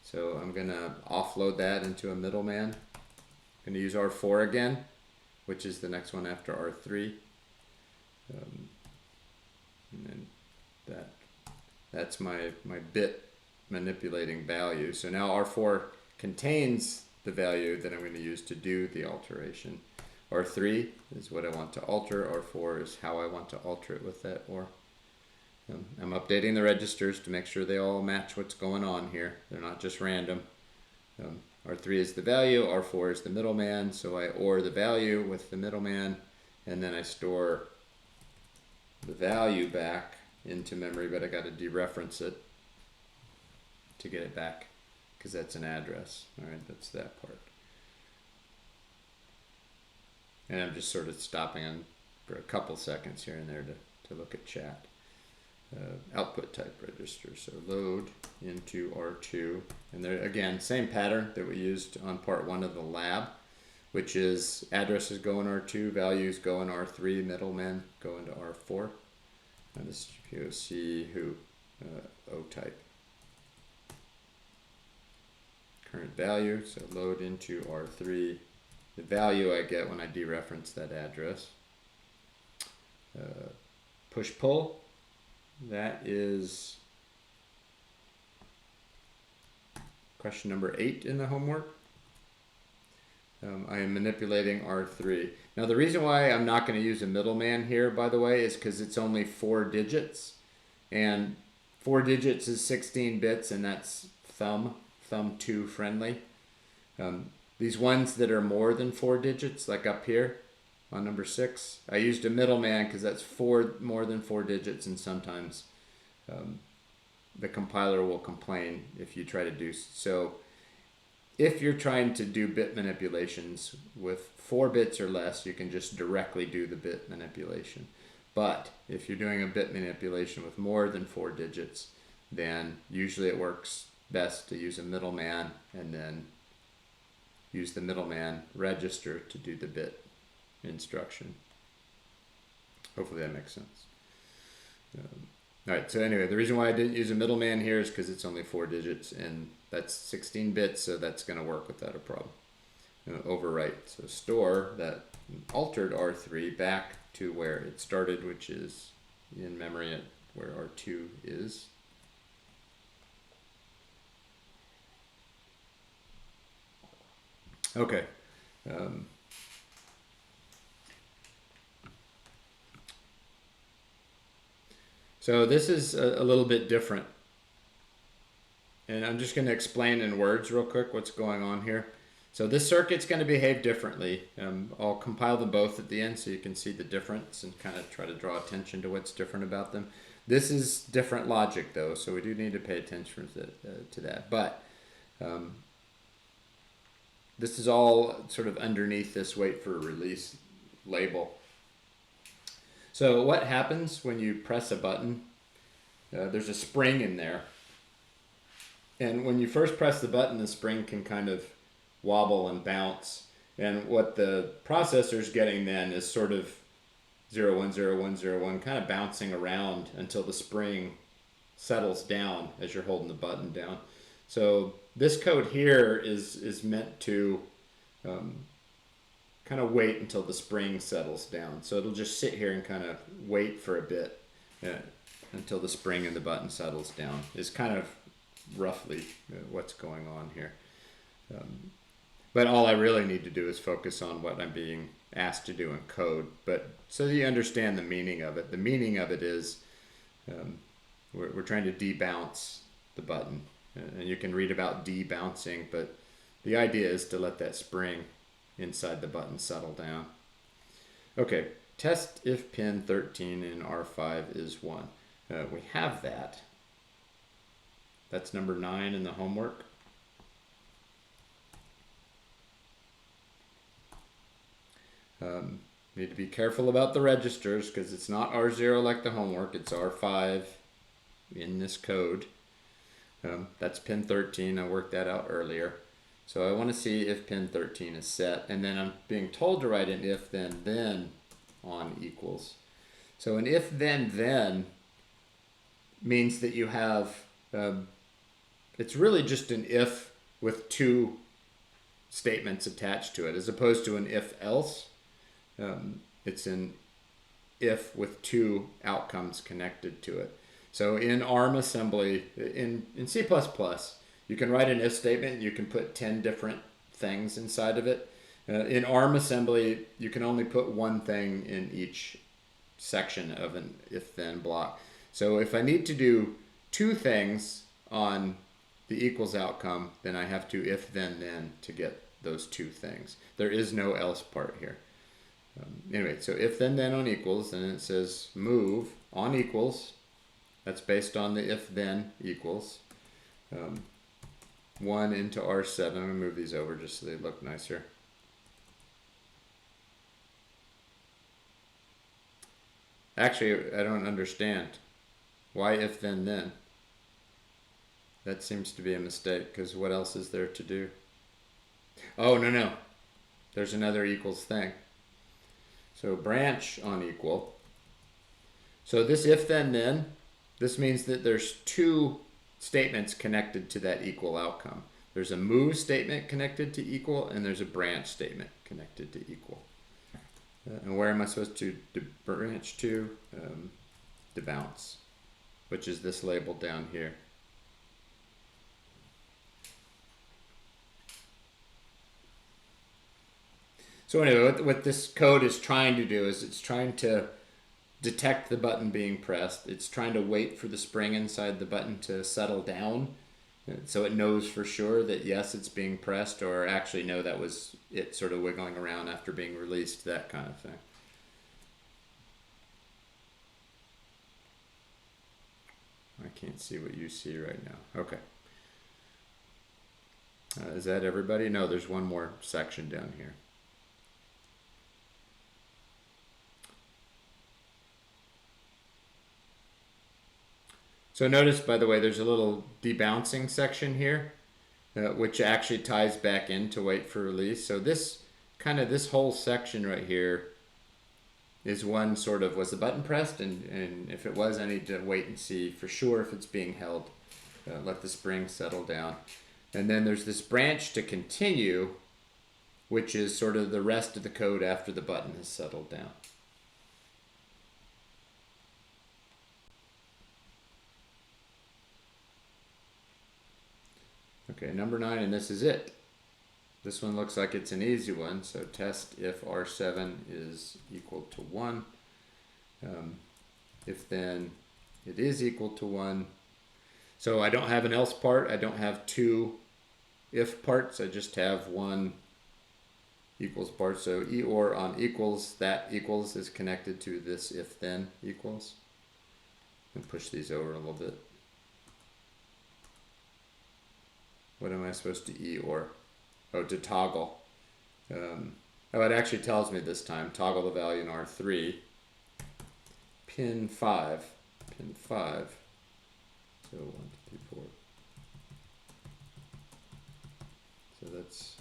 So I'm going to offload that into a middleman. I'm going to use R4 again, which is the next one after R3. And then that's my bit manipulating value. So now R4 contains the value that I'm going to use to do the alteration. R3 is what I want to alter. R4 is how I want to alter it with that OR. I'm updating the registers to make sure they all match what's going on here. They're not just random. R3 is the value, R4 is the middleman, so I OR the value with the middleman, and then I store the value back into memory, but I got to dereference it to get it back, because that's an address. All right, that's that part. And I'm just sort of stopping on for a couple seconds here and there to look at chat. Output type register, so load into R2. And there again, same pattern that we used on part 1 of the lab, which is addresses go in R2, values go in R3, middlemen go into R4. And this is GPIOC who O type. Current value, so load into R3. The value I get when I dereference that address. Push pull, that is question number 8 in the homework. I am manipulating R3. Now the reason why I'm not going to use a middleman here, by the way, is because it's only 4 digits. And 4 digits is 16 bits, and that's thumb 2 friendly. These ones that are more than 4 digits, like up here on number 6, I used a middleman because that's more than 4 digits, and sometimes the compiler will complain if you try to do so. If you're trying to do bit manipulations with 4 bits or less, you can just directly do the bit manipulation. But if you're doing a bit manipulation with more than 4 digits, then usually it works best to use a middleman and then use the middleman register to do the bit instruction. Hopefully that makes sense. All right, so anyway, the reason why I didn't use a middleman here is because it's only 4 digits, and that's 16 bits, so that's going to work without a problem. Overwrite, so store that altered R3 back to where it started, which is in memory at where R2 is. Okay. So this is a little bit different. And I'm just going to explain in words real quick what's going on here. So this circuit's going to behave differently. I'll compile them both at the end so you can see the difference and kind of try to draw attention to what's different about them. This is different logic though, so we do need to pay attention to that. But this is all sort of underneath this wait for release label. So what happens when you press a button? There's a spring in there. And when you first press the button, the spring can kind of wobble and bounce. And what the processor's getting then is sort of 0, 1, 0, 1, 0, 1, kind of bouncing around until the spring settles down as you're holding the button down. So this code here is meant to kind of wait until the spring settles down. So it'll just sit here and kind of wait for a bit until the spring and the button settles down is kind of roughly what's going on here. But all I really need to do is focus on what I'm being asked to do in code. But so that you understand the meaning of it, the meaning of it is we're trying to debounce the button. And you can read about debouncing, but the idea is to let that spring inside the button settle down. Okay, test if pin 13 in R5 is 1. We have that. That's number 9 in the homework. Need to be careful about the registers because it's not R0 like the homework, it's R5 in this code. That's pin 13, I worked that out earlier. So I want to see if pin 13 is set, and then I'm being told to write an if then on equals. So an if then means that you have, it's really just an if with 2 statements attached to it, as opposed to an if else. It's an if with 2 outcomes connected to it. So in ARM assembly, in C++, you can write an if statement and you can put 10 different things inside of it. In ARM assembly, you can only put one thing in each section of an if-then block. So if I need to do 2 things on the equals outcome, then I have to if-then to get those 2 things. There is no else part here. Anyway, so if-then on equals, and it says move on equals. That's based on the if-then equals. 1 into R7. I'm going to move these over just so they look nicer. Actually, I don't understand. Why if-then? That seems to be a mistake, because what else is there to do? Oh, no. There's another equals thing. So branch on equal. So this if-then, this means that there's 2 statements connected to that equal outcome. There's a move statement connected to equal, and there's a branch statement connected to equal. And where am I supposed to branch to? The bounce, which is this label down here. So anyway, what this code is trying to do is it's trying to detect the button being pressed. It's trying to wait for the spring inside the button to settle down, so it knows for sure that yes, it's being pressed, or actually no, that was it sort of wiggling around after being released, that kind of thing. I can't see what you see right now. Okay. Is that everybody? No, there's one more section down here. So notice, by the way, there's a little debouncing section here, which actually ties back into wait for release. So this whole section right here is one sort of, was the button pressed? And if it was, I need to wait and see for sure if it's being held. Let the spring settle down. And then there's this branch to continue, which is sort of the rest of the code after the button has settled down. Okay, number 9, and this is it. This one looks like it's an easy one, so test if R7 is equal to 1. If then it is equal to 1. So I don't have an else part, I don't have 2 if parts, I just have 1 equals part. So EOR on equals, that equals is connected to this if then equals. And push these over a little bit. What am I supposed to EOR? Oh, to toggle. Oh, it actually tells me this time, toggle the value in R3. Pin 5. So 1, 2, 3, 4. So that's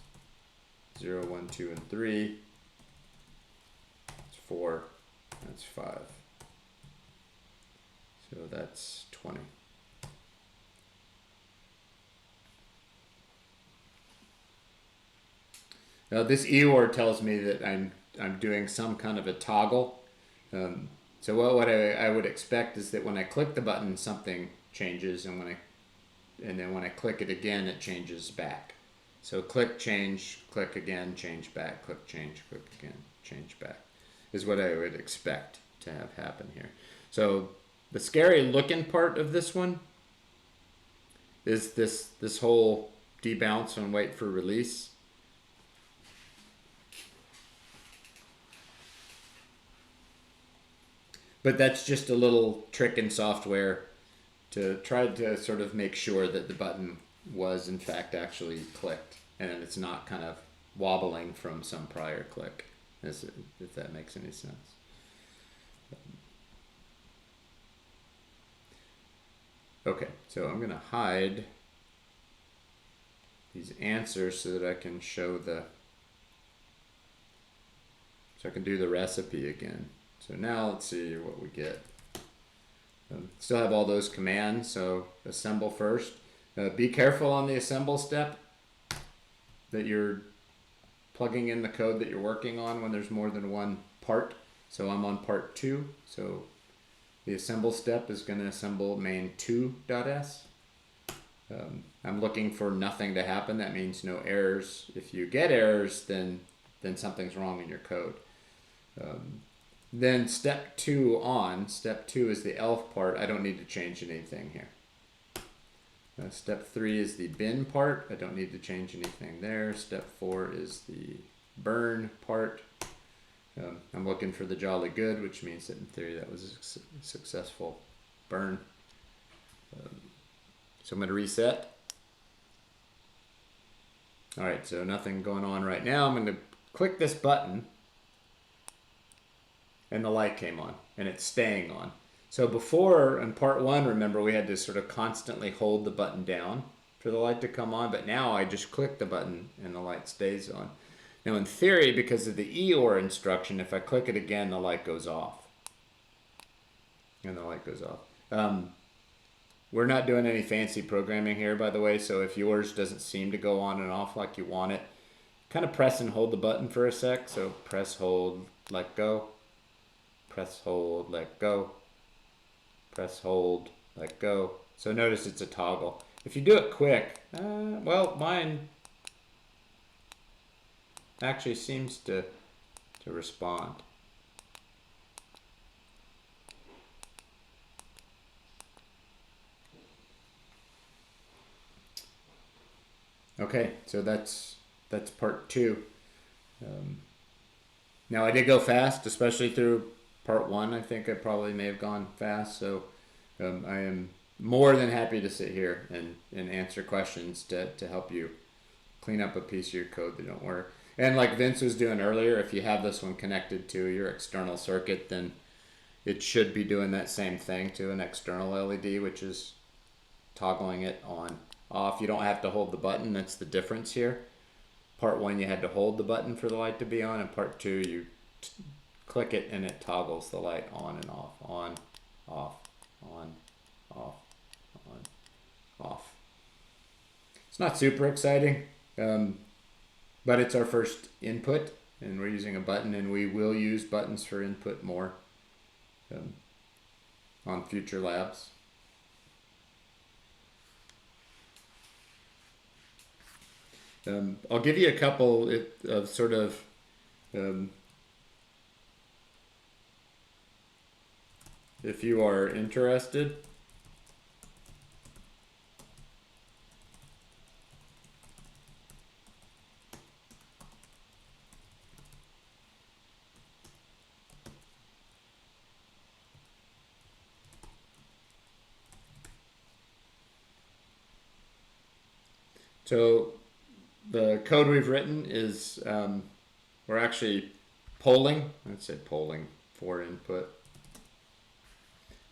0, 1, 2, and 3. That's 4. That's 5. So that's 20. Now this EOR tells me that I'm doing some kind of a toggle. So what I would expect is that when I click the button, something changes, and then when I click it again, it changes back. So click, change, click again, change back, click, change, click again, change back, is what I would expect to have happen here. So the scary looking part of this one is this whole debounce and wait for release. But that's just a little trick in software to try to sort of make sure that the button was in fact actually clicked and it's not kind of wobbling from some prior click, if that makes any sense. Okay, so I'm going to hide these answers so that I can show so I can do the recipe again. So now let's see what we get. Still have all those commands, so assemble first. Be careful on the assemble step that you're plugging in the code that you're working on when there's more than one part. So I'm on part 2, so the assemble step is going to assemble main 2.s. I'm looking for nothing to happen. That means no errors. If you get errors, then something's wrong in your code. Then step 2 step 2 is the elf part. I don't need to change anything here. Step 3 is the bin part. I don't need to change anything there. Step 4 is the burn part. I'm looking for the jolly good, which means that in theory that was a successful burn. So I'm going to reset. All right, so nothing going on right now. I'm going to click this button and the light came on and it's staying on. So before in part 1, remember we had to sort of constantly hold the button down for the light to come on, but now I just click the button and the light stays on. Now in theory, because of the EOR instruction, if I click it again, the light goes off. And the light goes off. We're not doing any fancy programming here, by the way, so if yours doesn't seem to go on and off like you want it, kind of press and hold the button for a sec. So press, hold, let go. Press, hold, let go. Press, hold, let go. So notice it's a toggle. If you do it quick, well, mine actually seems to respond. Okay, so that's part 2. Now I did go fast, especially through part 1. I think I probably may have gone fast, so I am more than happy to sit here and answer questions to help you clean up a piece of your code that don't work. And like Vince was doing earlier, if you have this one connected to your external circuit, then it should be doing that same thing to an external LED, which is toggling it on off. You don't have to hold the button. That's the difference here. Part one, you had to hold the button for the light to be on, and part two, you click it and it toggles the light on and off, on, off, on, off, on, off. It's not super exciting, but it's our first input, and we're using a button, and we will use buttons for input more on future labs. I'll give you a couple of sort of if you are interested. So the code we've written is we're actually polling. Let's say polling for input.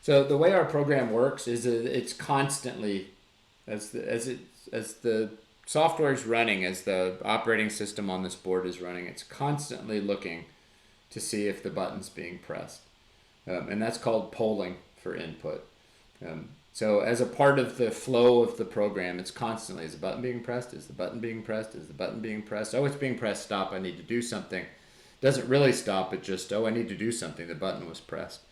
So the way our program works is that it's constantly, as the software is running, as the operating system on this board is running, it's constantly looking to see if the button's being pressed, and that's called polling for input. So as a part of the flow of the program, it's constantly, is the button being pressed? Is the button being pressed? Is the button being pressed? Oh, it's being pressed. Stop. I need to do something. Doesn't really stop. It just, oh, I need to do something. The button was pressed.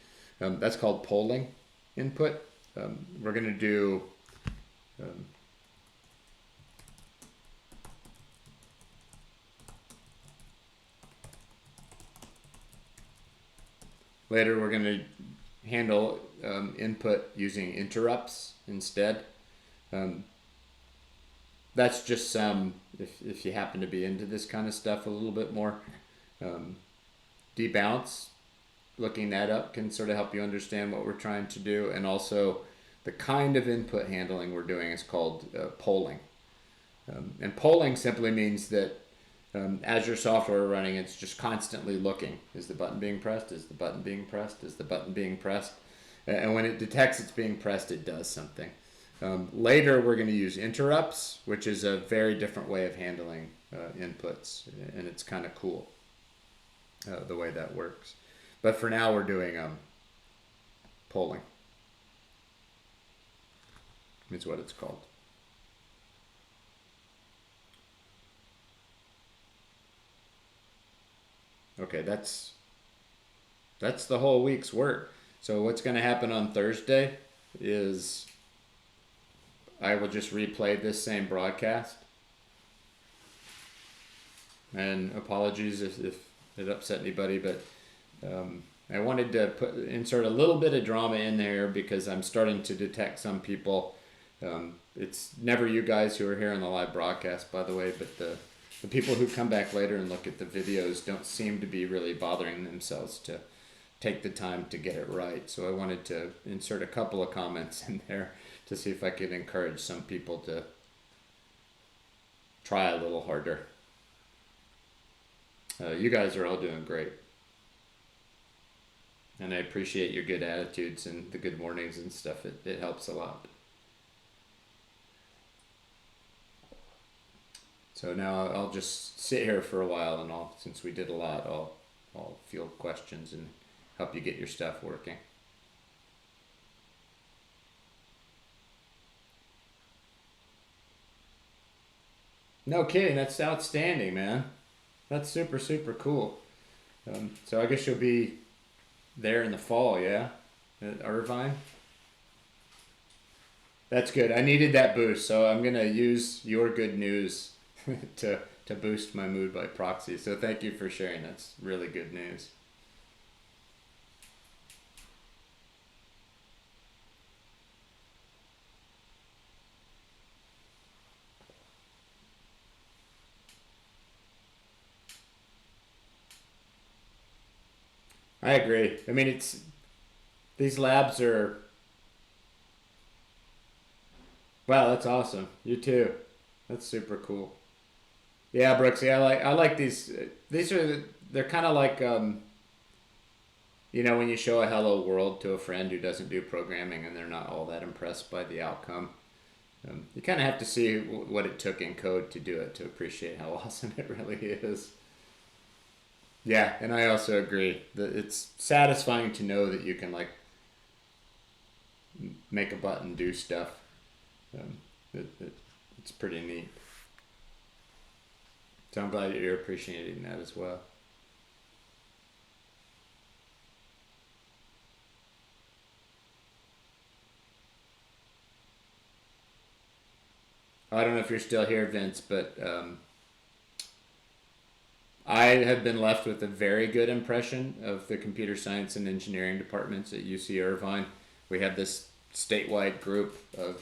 That's called polling input. We're going to do later we're going to handle input using interrupts instead. That's just some, if you happen to be into this kind of stuff a little bit more. Debounce, looking that up can sort of help you understand what we're trying to do. And also the kind of input handling we're doing is called polling. And polling simply means that as your software is running, it's just constantly looking. Is the button being pressed? Is the button being pressed? Is the button being pressed? And when it detects it's being pressed, it does something. Later, we're going to use interrupts, which is a very different way of handling inputs. And it's kind of cool the way that works. But for now, we're doing polling. Is what it's called. Okay, that's the whole week's work. So what's going to happen on Thursday is I will just replay this same broadcast. And apologies if it upset anybody, but I wanted to insert a little bit of drama in there because I'm starting to detect some people. It's never you guys who are here on the live broadcast, by the way, but the people who come back later and look at the videos don't seem to be really bothering themselves to take the time to get it right. So I wanted to insert a couple of comments in there to see if I could encourage some people to try a little harder. You guys are all doing great. And I appreciate your good attitudes and the good mornings and stuff. It helps a lot. So now I'll just sit here for a while, and since we did a lot, I'll field questions and help you get your stuff working. No kidding, that's outstanding, man. That's super, super cool. So I guess you'll be there in the fall, yeah? At Irvine? That's good. I needed that boost, so I'm going to use your good news to boost my mood by proxy. So thank you for sharing. That's really good news. I agree. I mean, these labs are Wow, that's awesome. You too. That's super cool. Yeah, Brooksy, I like these. These are they're kind of like when you show a hello world to a friend who doesn't do programming and they're not all that impressed by the outcome. You kind of have to see what it took in code to do it to appreciate how awesome it really is. Yeah, and I also agree that it's satisfying to know that you can like make a button do stuff. Um, it's pretty neat. So I'm glad that you're appreciating that as well. I don't know if you're still here, Vince, but I have been left with a very good impression of the computer science and engineering departments at UC Irvine. We have this statewide group of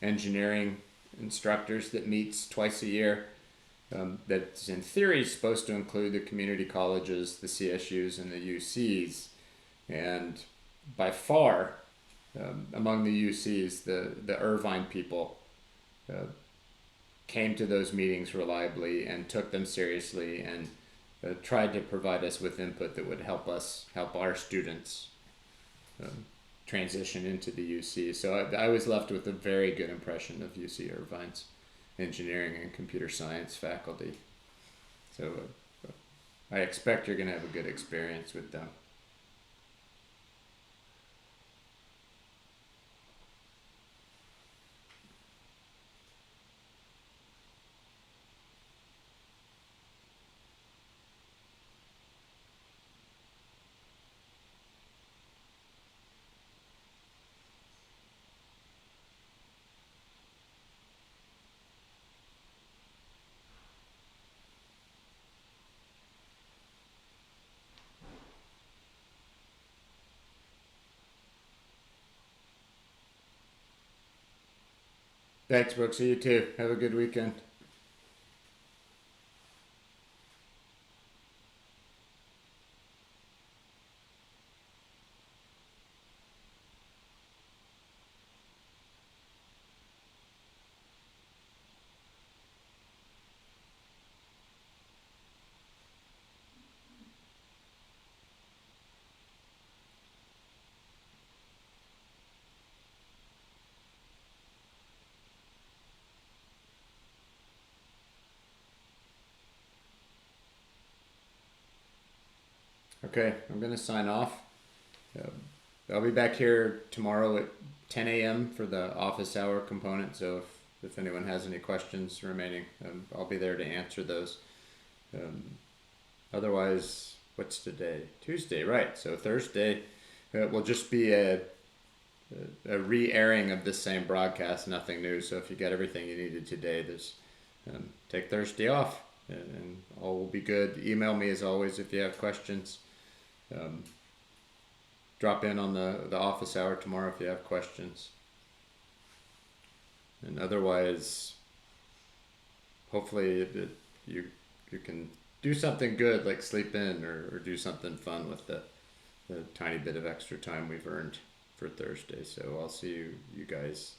engineering instructors that meets twice a year. That's in theory supposed to include the community colleges, the CSUs, and the UCs. And by far, among the UCs, the Irvine people uh, came to those meetings reliably and took them seriously and tried to provide us with input that would help us help our students um, transition into the UC. So I was left with a very good impression of UC Irvine's engineering and computer science faculty. So I expect you're going to have a good experience with them. Thanks, Brooks. See you too. Have a good weekend. Okay, I'm going to sign off. Uh, I'll be back here tomorrow at 10 a.m. for the office hour component. So if anyone has any questions remaining, I'll be there to answer those. Um, Otherwise, what's today? Tuesday, right? So Thursday will just be a re-airing of this same broadcast. Nothing new. So if you got everything you needed today, there's take Thursday off, and all will be good. Email me as always if you have questions. Um, Drop in on the office hour tomorrow if you have questions. And otherwise, hopefully you you can do something good like sleep in or do something fun with the tiny bit of extra time we've earned for Thursday. So I'll see you guys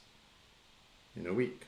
in a week.